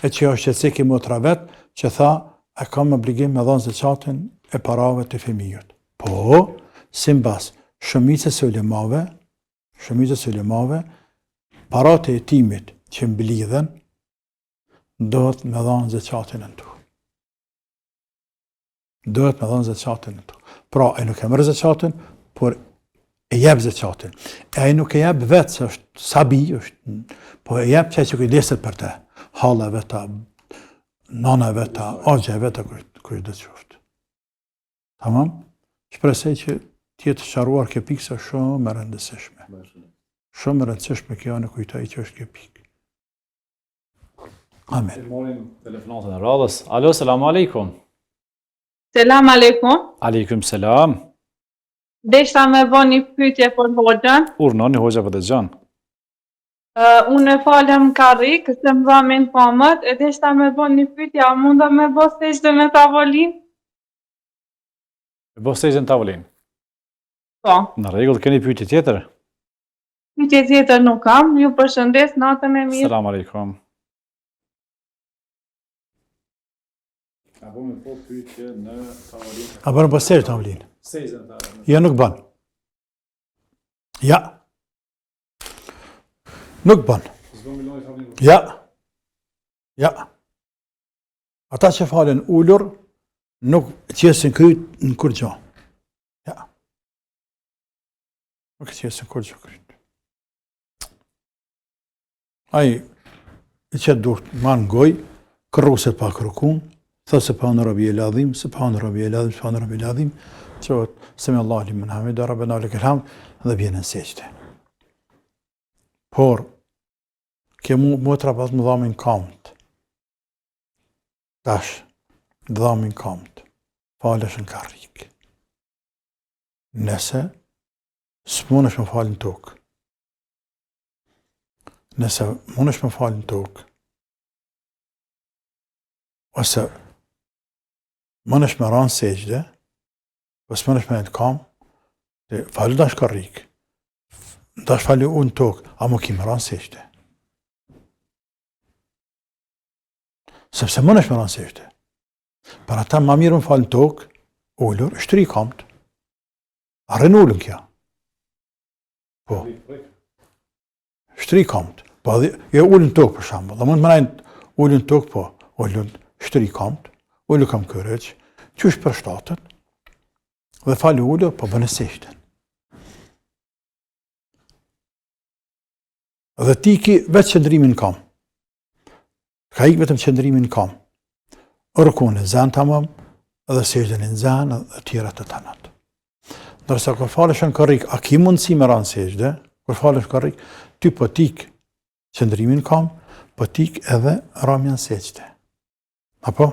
e që është qëtësik i motra vetë, që tha, e kam obligim me dhanë zeqatin e parave të fëmijët. Po, simbas shumicës së ulemave, parat e jetimit që mblidhen, dohet me dhanë zeqatin e tu. Pra, e nuk e mërë zeqatin, por e jep zeqatin. E nuk e jep vetë, se është sabi, po e jep që kujdeset për te. Hala veta, nana veta, agja veta, kërë dhe të qoftë. Tamam? Shpresoj që tjetë sharuar kjo pikë se shumë e rëndësishme. Shumë e rëndësishme kjo në kujtoj që është kjo pikë. Amen. Morim telefonatën e radhës. Alo, selamu alaikum. Selam aleikum. Aleikum selam. Desha me bo një pyetje për hoxhën. Urnoni, hoxha për të gjanë. Unë e falem karrik, se më dha me në pamët, e desha me bo një pyetje, a munda me bo sejdë me tavolin? E bo sejdë në tavolin. Po. Në rregull, keni pyetje tjetër? Pyetje tjetër nuk kam, ju përshëndes, natën e mirë. Selam aleikum. A bo me po pyetje në tavolin? A bërë për sejtë tavolin? Sejdë në tavolin. Ja, nuk ban. Ja. Nuk ban. Ja. Ja. Ata që falen ullur, nuk qesin kryt në kur gjo. Ja. Nuk qesin kur gjo kryt. Ai, i që duht manë ngoj, kërruset pa kërkun, thë se pa në rabi e ladhim, qëhet, se me Allah limen hamida, rabbena leke l'hamd, dhe bjenë në seqte. Por, ke motra pas më dhamin kamët. Tash, dhamin kamët. Falesh në karrik. Nëse, s'monesh më falin tokë. Nëse, monesh më falin tokë. Ose, monesh më ranë seqde, ose monesh më në kamë, falu dash karrik. Dash falu unë tokë, a më ki më ranë seqde. Sepse mënesh me ranë seqde. Për ata ma mirë më falë në tokë, ullur, shtri kamët. A rënë ullën kja. Po. Shtri kamët. Po, jo ullën tokë për shambull. Dhe mund më najnë ullën tokë, po, ullën shtri kamët, ullën kam kërëq, qysh për shtatën, dhe falë ullur, po bënë seqden. Dhe ti ki vetë qëndrimin kam. Ka ikë vetëm qëndrimin kam. Rukun e zanë të amëm, edhe seqden e në zanë, dhe tjera të tanat. Nërsa kër falesh në karrik, a ki mundësi me ranë seqde, kër falesh në karrik, ty po tik qëndrimin kam, po tik edhe ramjan seqde. Apo?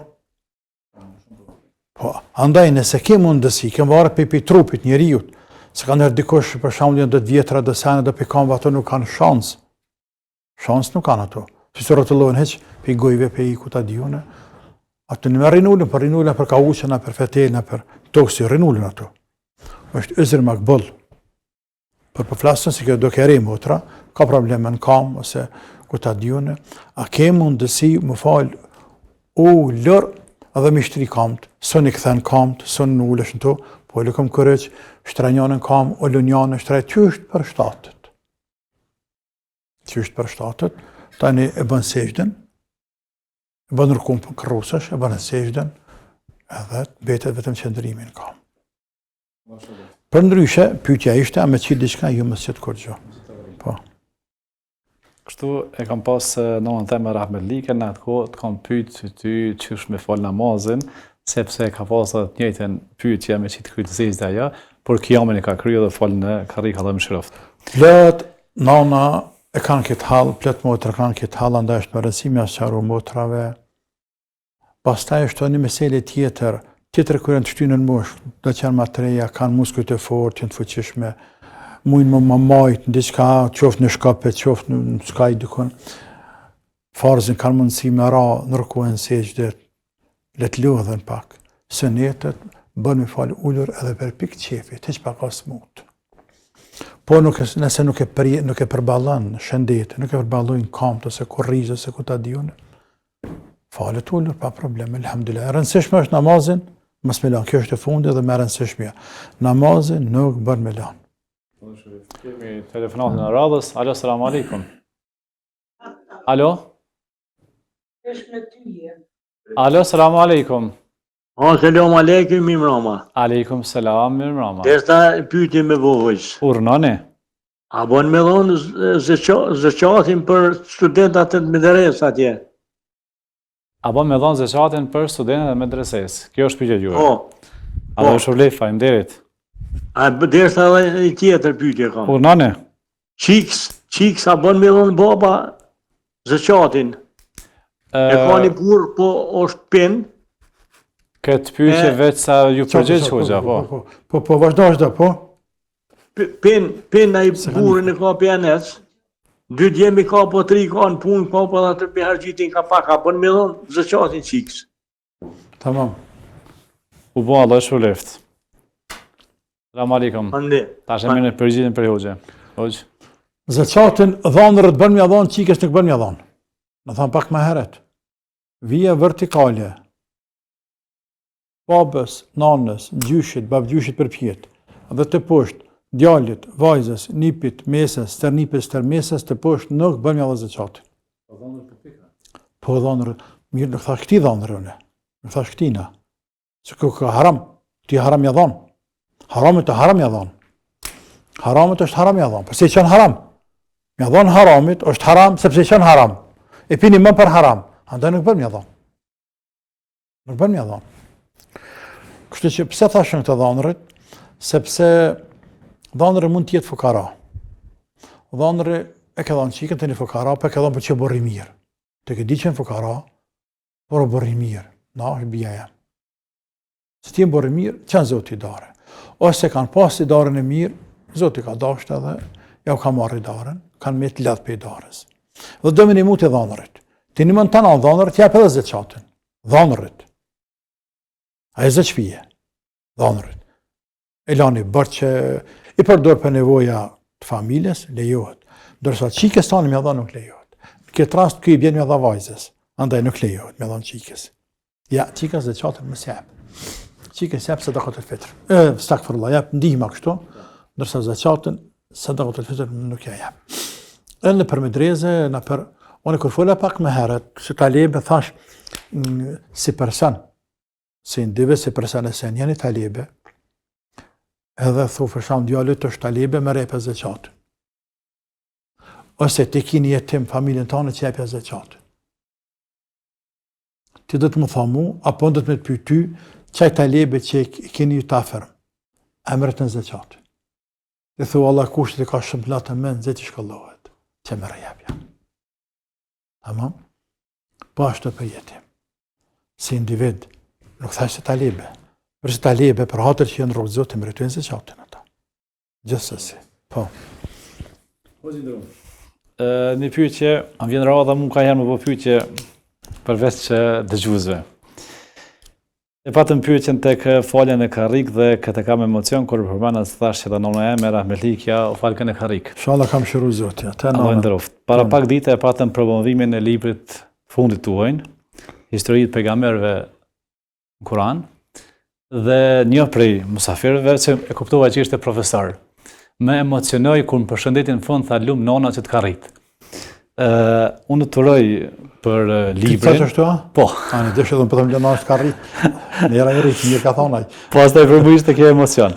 Po, andaj nëse ke mundësi, ke varë pe trupit njeriut, se ka nërë dikosh për shambullin dhe vjetra dhe sene dhe pe kamëve ato nuk kanë shansë. Shansë nuk kanë ato. Si së rëtëllohen heq, pe i gojve, pe i kuta diune, ato në me rinullin, për ka uqena, për fetelina, për toksi, rinullin ato. është ëzër makbëll. Për flasën se kjo do kere motra, ka probleme në kam, ose kuta diune, a ke mundësi më falë u lërë edhe mi shtri kamët, së një këthen kamët, së në ulesh në to, po e lëkëm kërëq, shtrenjanën kam, o lënjanën shtrej, qështë për shtatët. Qështë për shtatët, tani e bën sejdën, e bën rukun për kërrusësh, e bën sejdën, edhe betet vetëm qëndrimin kam. Për ndryshe, pyetja ishte, a me qitë diçka, ju më sjetë kur gjo. Po. Kështu e kam pas nëmën teme rahmetlike, në atë kohë të kam pyet ty qysh me fal namazin, sepse ka pas të njëjtën pyetje me qitë krytë sejdë aja, por kiamin e ka kryer dhe fal në karrika dhe më shiroftë. Plot, nana e kanë këtë halë, plët motra kanë këtë halë, andaj është më rëndësi me asqaru motrave. Pastaj është një mesele tjetër kërën të shtynë në mosh, do që janë matreja, kanë muskujt e fortë, janë të fuqishme, mujnë më majtë, në diçka, qoftë në shkapet, qoftë në skaj dykon. Farzin kanë mundësi me ra në rukuen sejdë, le të lodhen pak. Sënetet bën me falë ullur edhe për pikë qefit, heq pak as mut. Po nëse nuk e përballon shëndetin, nuk e përballojnë kamët ose korrizë ose ku ta diun, falet ullur pa problem, elhamdulillah. E rëndësishme është namazin, mos me lan, kjo është e fundit dhe më e rëndësishmja. Namazin nuk bën me lan. Kemi telefonatën e radhës. Alo, selam aleikum. Alo? Alo, selam aleikum. Selam aleikum, mirëmbrëma. Aleikum selam, mirëmbrëma. Derisa pyetje me vogël. Urnani. A bën me dhënë zëqatin për studentat e medresës atje? A bën me dhënë zëqatin për studentët e medresës? Kjo është pyetja juaj. Po. A do shpëlej, faleminderit. A derisa edhe një tjetër pyetje kam. Urnani. Qiks a bën me dhënë baba zëqatin? E ka një burr, po është pen. Këtë pyetje veç sa ju përgjigj hoxha, po. Po, vazhdo, po. Pen ai burrin e ka PNS. 2 djemi ka, po 3 ka në punë, ka po atë për hargjitin ka pak, ka bën me dhënë zëqatin qiks. Tamam. U bo Allah shpëleft. Selam aleikum. Ande. Tash e mirë përgjigjen për hoxha. Hoxh. Zëqatin dhanërët bën mja dhanë, qikës nuk bën mja dhanë. Në thamë pak më heret. Vija vertikale. Babës, nanës, gjyshit, babgjyshit për pjetë. Dhe të poshtë, djallit, vajzës, nipit, mesës, sternipit, stërmesës, të poshtë nuk bën mja dhe zëqatin. Po dhanërët për pika? Po dhanërët. Mirë, nuk thash këti dhanërë une. Nuk thash këtina. Se ka haram. Këti haram mja dhanë. Haramit e haram mja dhanë. Haramit është haram mja dhanë. Përse i qënë haram? Mja dhanë haramit është haram sepse i qënë haram. E pini më për haram. Andaj nuk bën mja dhanë. Nuk bën mja dhanë. Kështu që pse thashën këtë dhanërit? Sepse dhanëri mund t'jetë fukara. Dhanëri e ke dhanë qikën të një fukara, për e ke dhanë për që borri mirë. Të ke di që në fukara, por o borri mirë. Na është bia jam. Se ti e borri mirë, qënë zoti i dare. Ose kanë pas i darën e mirë, zoti ka dasht edhe, ja u ka marrë i darën, kanë me të ledhë për i darës. Dhe do me një mu të dhanërit. Ti një mund të anë dhanërit, jep edhe zëqatin. Dhanërit. A e zë qpije, dhanërit. E lani bërë që i përdor për nevoja të familjes, lejohet. Dërsa qikës tani mja dha nuk lejohet. Në këtë rast këj bjen mja dha vajzës, andaj nuk lejohet mja dha në qikës. Ja, qikës dhe qatër më sjep. Qikës jep sadakot el fitr. Stakfirullah, jep ndihma kështu, dërsa zakatën sadakot el fitr nuk ja jep. Edhe në për medreze, në për... Unë kur fola pak më herët, se talebe thash si person, si individ, si person e sen, janë i talebe, edhe thu fërsham djallit është talebe me rejpe zëqatë. Ose ti kini jetim familjen tonë që jepja zëqatë. Ti do të më thamu, apo do të me të pyty, qaj talebe që keni ju të aferëm, emret në zëqatë. Dhe thu Allah kushtet i ka shumë platë me në zëti shkollohet, që me rejepja. Tamam? Po ashtu për jetim. Si individ, nuk thash se talebe. Përse talebe, për hatër që jenë rrugë zotë, më rritojnë zëqatin ata. Gjithsesi. Po. Një pyetje, më vjen rradha mu ka herë më po pyetje përveç që dëgjuesve. E patëm pyetjen tek faljen e karrik dhe këtë kam emocion kur përmenda se thash që ta nona eme Rahmetlikja u falkën e karrik. Inshallah kam shëruar Zoti. Allah nderoft. Para pak ditë e patëm promovimin e librit fundit tuaj, historitë pejgamberëve në Kur'an, dhe një prej musafirëve që e kuptova që ishte profesor. Më emocionoi kur më përshëndetin në fund tha lum nona që të ka rrit. Unë të uroj për librin. Ti thash ashtu? Po. Ani desh edhe po them lëna është ka rrit. Në era e rrit, mirë ka thonë ai. Pastaj përbuishte kjo emocion.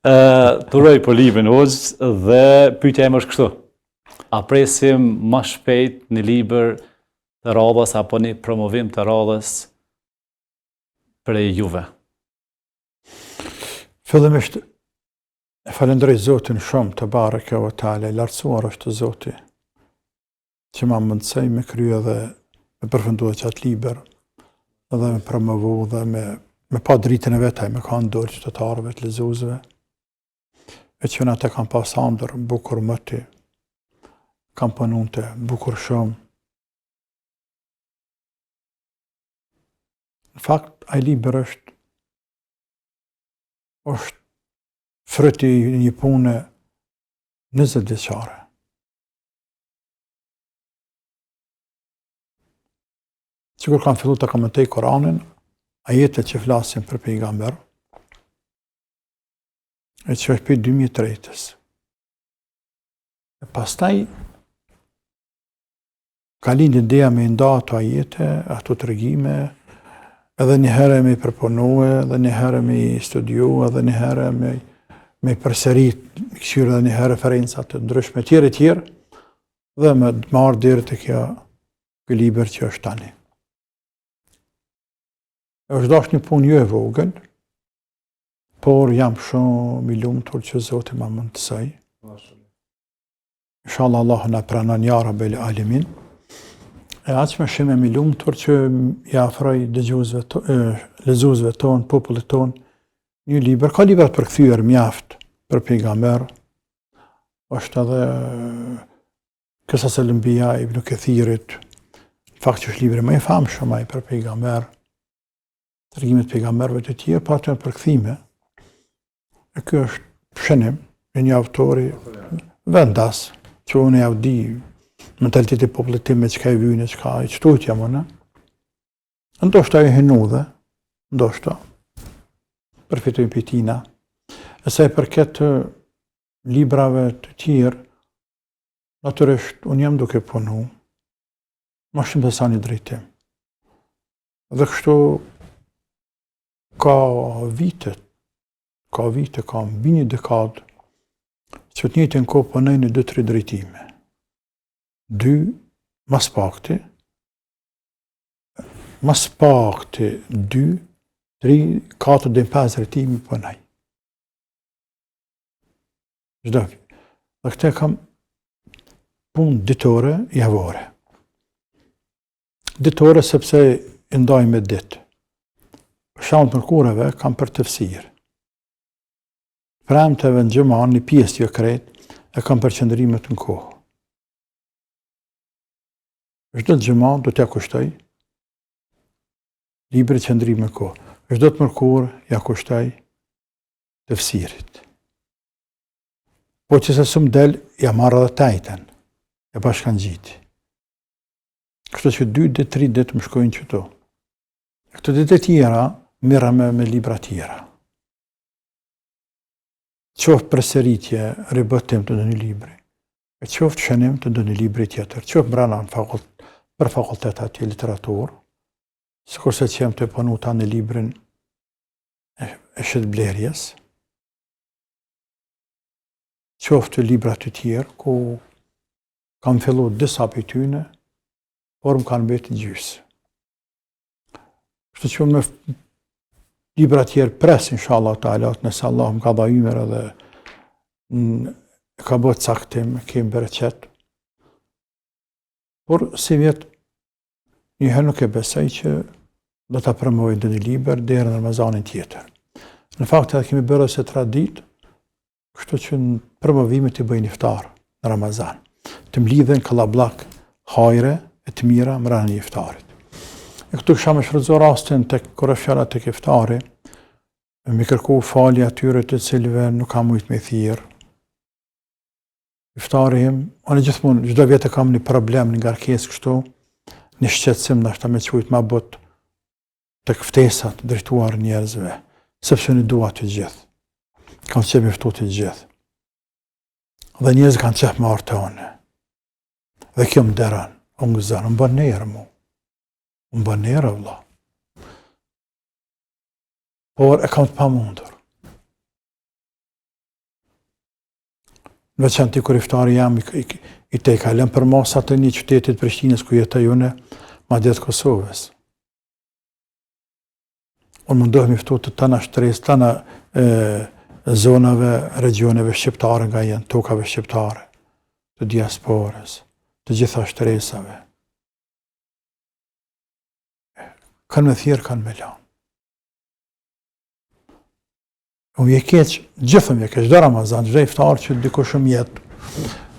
Të uroj për librin hoxh dhe pyetja ime është kështu. A presim më shpejt një libër të radhës apo një promovim të radhës prej juve? Fillimisht e falenderoj Zotin shumë të bareke ve teala, lartësuar është Zoti. që ma mundësej me krye dhe me përfundu dhe qatë liber dhe me promovu dhe me pa dritën e vetaj, me kanë dorë qytetarëve të lexuesve, e që në atë kam pas andër, bukur mëti, kam pununte, bukur shumë. Në fakt, ai liber është fryti i një pune 20 vjeçare. Sigur kam fillu të komentoj Koranin, ajetet që flasin për pejgamber, e që është për 2003-ës. E pastaj, ka lind ideja me nda ato ajete, ato të regime, edhe një herë me i përpunue, edhe një herë me i studiu, edhe një herë me i përserit, me këshyrë edhe një herë referencat të ndryshme tjere, dhe me marrë dherë të kjo liber që është tani. është dash një punë jo e vogël, por jam shumë i lumtur që Zoti ma mund të saj. Inshallah Allah na pranon ya Rabbel Alamin. E aq më shumë jam i lumtur që ja afroj lexuesve ton, popullit ton, një libër. Ka libra të përkthyer mjaft për pejgamber. Është edhe Qisas al-Anbiya Ibn Kathirit, fakt që është libri më i famshëm ai për pejgamber. Tregimet pejgamberëve të tjerë, pa të përkthime. E kjo është shënim e një autori vendas, që unë ja u di mentaliteti i popullit tim me çka i vynë, çka i çtutja më. Ndoshta e hinudhe, ndoshta përfitojnë për tina. E sa i përket librave të tjerë, natyrisht unë jam duke punu, ma shumë dhe sa një drejtim. Dhe kështu ka vite, ka mbi një dekadë, që të njëjtën kohë punoj në 2-3 drejtime. 2, mas pakti, 2, 3, 4 dhe 5 drejtime punoj. Çdo. Dhe këte kam punë ditore, javore. Ditore sepse i ndaj me ditë. Për shembull për kureve kam për tefsir. Premteve në xhuman një pjesë jo krejt e kam për qëndrimet në kohë. Çdo xhuman do t'ja kushtoj libri qëndrim në kohë. Çdo të mërkur ja kushtoj tefsirit. Po që se sum del ja marr edhe tajten. Ja bashkan gjiti. Kështu që 2-3 ditë më shkojnë qëto. Këto ditë tjera mirë me libra tjera. Qoftë përsëritje, ribotim të ndonjë libri, e qoftë shënim të ndonjë libri tjetër, qoftë brenda për fakultetat të literaturë, sikurse që jam të punu ta në librin e Shëtblerjes, qoftë libra të tjerë, ku kam fillu disa për tyne, por më kanë mbetë gjysë. Kështu që me libra tjerë pres, inshallah ta'ala, nëse Allah më ka dha ymer edhe ka bërë caktim, kemë bereqet. Por si vjetë, njëherë nuk e besoj që do të promovoj në një liber deri në Ramazanin tjetër. Në fakt edhe kemi bërë se tradit, kështu që në promovimit i bëjnë iftar në Ramazan. Të mlidhen kallablak hajre e të mira më rrënë një iftarit. E këtu kësha me shfrytëzu rastin të kur është fjala tek iftari, me kërku falje atyre të cilëve nuk kam mujt me thirr. Iftari im, unë gjithmonë çdo vit e kam një problem, një ngarkesë kështu, një shqetësim ndoshta me çujt ma bot tek ftesat drejtuar njerëzve, sepse në dua të gjithë. Kam qenë me ftu të gjithë. Dhe njerëz kanë qef me artë une. Dhe kjo më deran, unë gëzën, më bën nerë mu. Më bën nerë, vëlla. Por e kam të pamundur. Në veçantë kur iftari jam i te kalem për masat të një qytetit Prishtinës ku jetoj une, madje të Kosovës. Unë mundohem i ftu të tëna shtresë, tëna zonave, regioneve shqiptare nga jenë, tokave shqiptare, të diasporës, të gjitha shtresave. Kanë me thjerë, kanë me lanë. Unë je keq, gjithëm je keq, do Ramazan, çdo iftar që dikush jetë,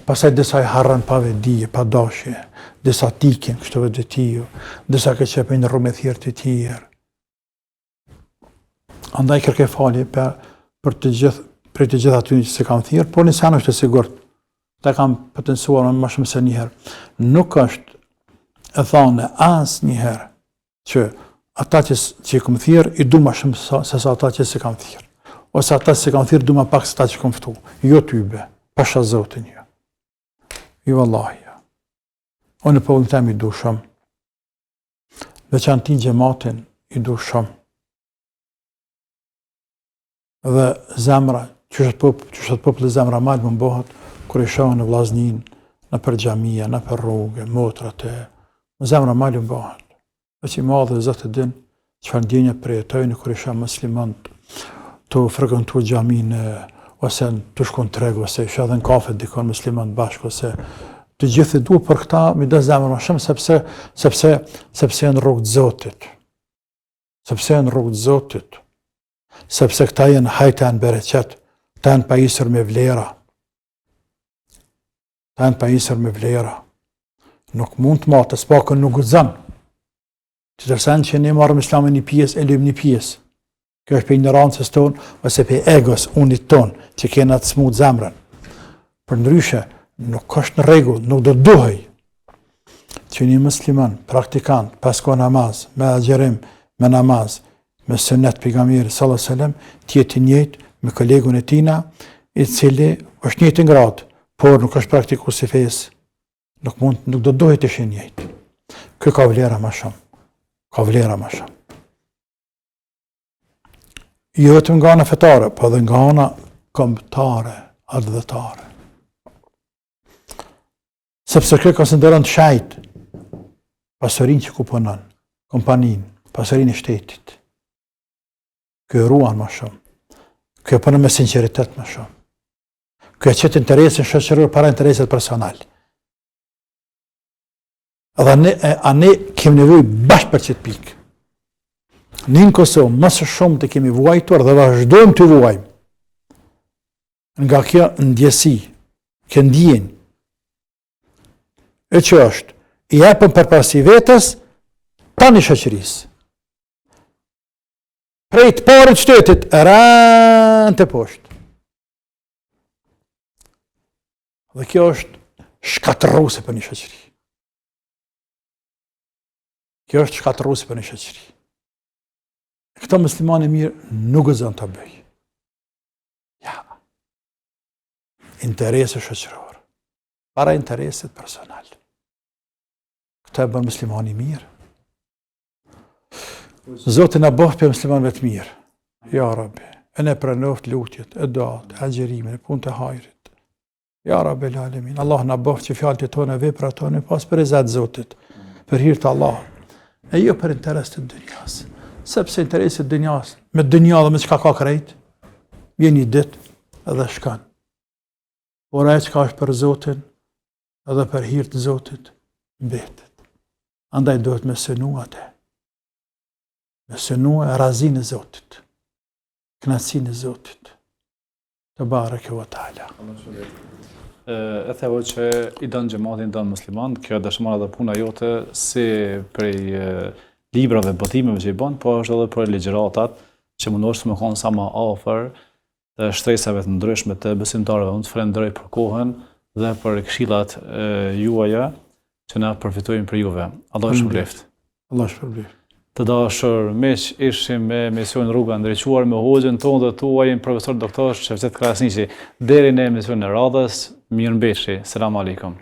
pastaj disa i harran pa vedije, pa dashje, disa tikin kështu vetë tiju, disa që çepin rrugë thjerë të tjerë. Andaj kërkoj falje për të gjithë, për të gjithë aty që se kam thirr, por nëse janë është e sigurt. Ta kam potencuar më shumë se një herë. Nuk është e thënë asnjëherë që ata që kam thirr i du më shumë se sa ata që se kam thirr. Ose ata që kam thirr du më pak se ata që kam ftu. Jo tybe, pasha Zotin jo. Jo vallahi. Unë po them i du shumë. Veçantin xhamatin i du shumë. Dhe zemra, që shëtë popull e zemra malë më mbohat, kër i shohë në vllaznin, në për xhamia, në për rrugë, motrat e, në zemra malë më mbohat. Dhe që i madhe dhe Zotë din, që ndjenja për e tojnë kër i shohë muslimant, të frekuentu xhamin, ose të shkon treg, ose i shohë dhe në kafe dikon muslimant bashkë, ose të gjithë i du për këta, mi do zemra më shumë, sepse janë rrugë të Zotit. Sepse janë rrugë të Zotit. Sepse këta jenë hajta në bereqet, ta janë pajisër me vlera. Ta janë pajisër me vlera. Nuk mund të matë, s'pakën nuk gudzan. Që tërsen që ne marrëm islamin një pjesë, e lëm një pjesë. Kjo është për ignorancës tonë, ose për egos unit tonë, që kena të smut zemrën. Për ndryshe, nuk është në rregull, nuk do duhej që një musliman, praktikant, pasko namaz, me agjerim, me namaz, me sënnet pejgamberit sallallahu alaihi wasallam, tjetë njëjtë me kolegun e tina, i cili është njëjtë në gradë, por nuk është praktikues i fesë. Nuk do duhet të ishin njëjtë. Kjo ka vlera më shumë. Ka vlera më shumë. Jo vetëm nga ana fetare, po edhe nga ana kombëtare, ardhëtare. Sepse kjo konsideron të shajt pasurinë që kuponon, kompaninë, pasurinë e shtetit. Kjo ruan më shumë. Kjo punon me sinqeritet më shumë. Kjo qëtë interesin shoqëror para interesit personal. Dhe ne kemi nevojë bashkë për qëtë pikë. Ne në Kosovë mësë shumë të kemi vuajtur dhe vazhdojmë të vuajmë. Nga kjo ndjesi, kjo ndjen, e që është, i japëm përparësi vetës, tani shoqërisë. Prej të parit shtetit, rënë të poshtë. Dhe kjo është shkatërruese për një shoqëri. Kjo është shkatërruese për një shoqëri. Këto muslimani mirë nuk gëzon të bëj. Ja. Interese shoqëror. Para interesit personal. Këto e bën muslimani mirë. Zotin e bëhë për muslimanëve të mirë. Ja, Rabbi, e ne pranoft lutjet, e datë, e agjerimin, e punë të hajrit. Ja, Rabbi, l'alemin. Allah në bëhë që fjallët e tonë, vepra tonë, pas për e zetë Zotit, për hirtë Allah. E jo për interes të dënjas. Sepse interesit të dënjas, me dënja dhe me qka ka krejt, vjen një dit edhe shkan. Por e qka është për Zotin, edhe për hirtë Zotit, mbetet. Andaj dohet me sënu atë. Me sënua e razin e Zotit, knatësin e Zotit, të bareke wa ta'ala. E thevo që i dënë gjematin, i dënë musliman, kjo dëshmon edhe puna jote si prej librave, botimeve që i bën, po është edhe prej ligjëratat që mundosh të më konë sa më afër të shtresave të ndryshme të besimtarëve. Unë të falenderoj për kohën dhe për këshillat juaja që na përfitojmë për juve. Allah shpëlbeft. Allah shpëlbeft. Të dashur miq, ishim me emisionin Rruga e Ndriçuar me hoxhën tonë dhe tuajin profesor doktor Shefqet Krasniqi. Deri në emisionin e radhës, mirëmbëjtje. Selam aleikum.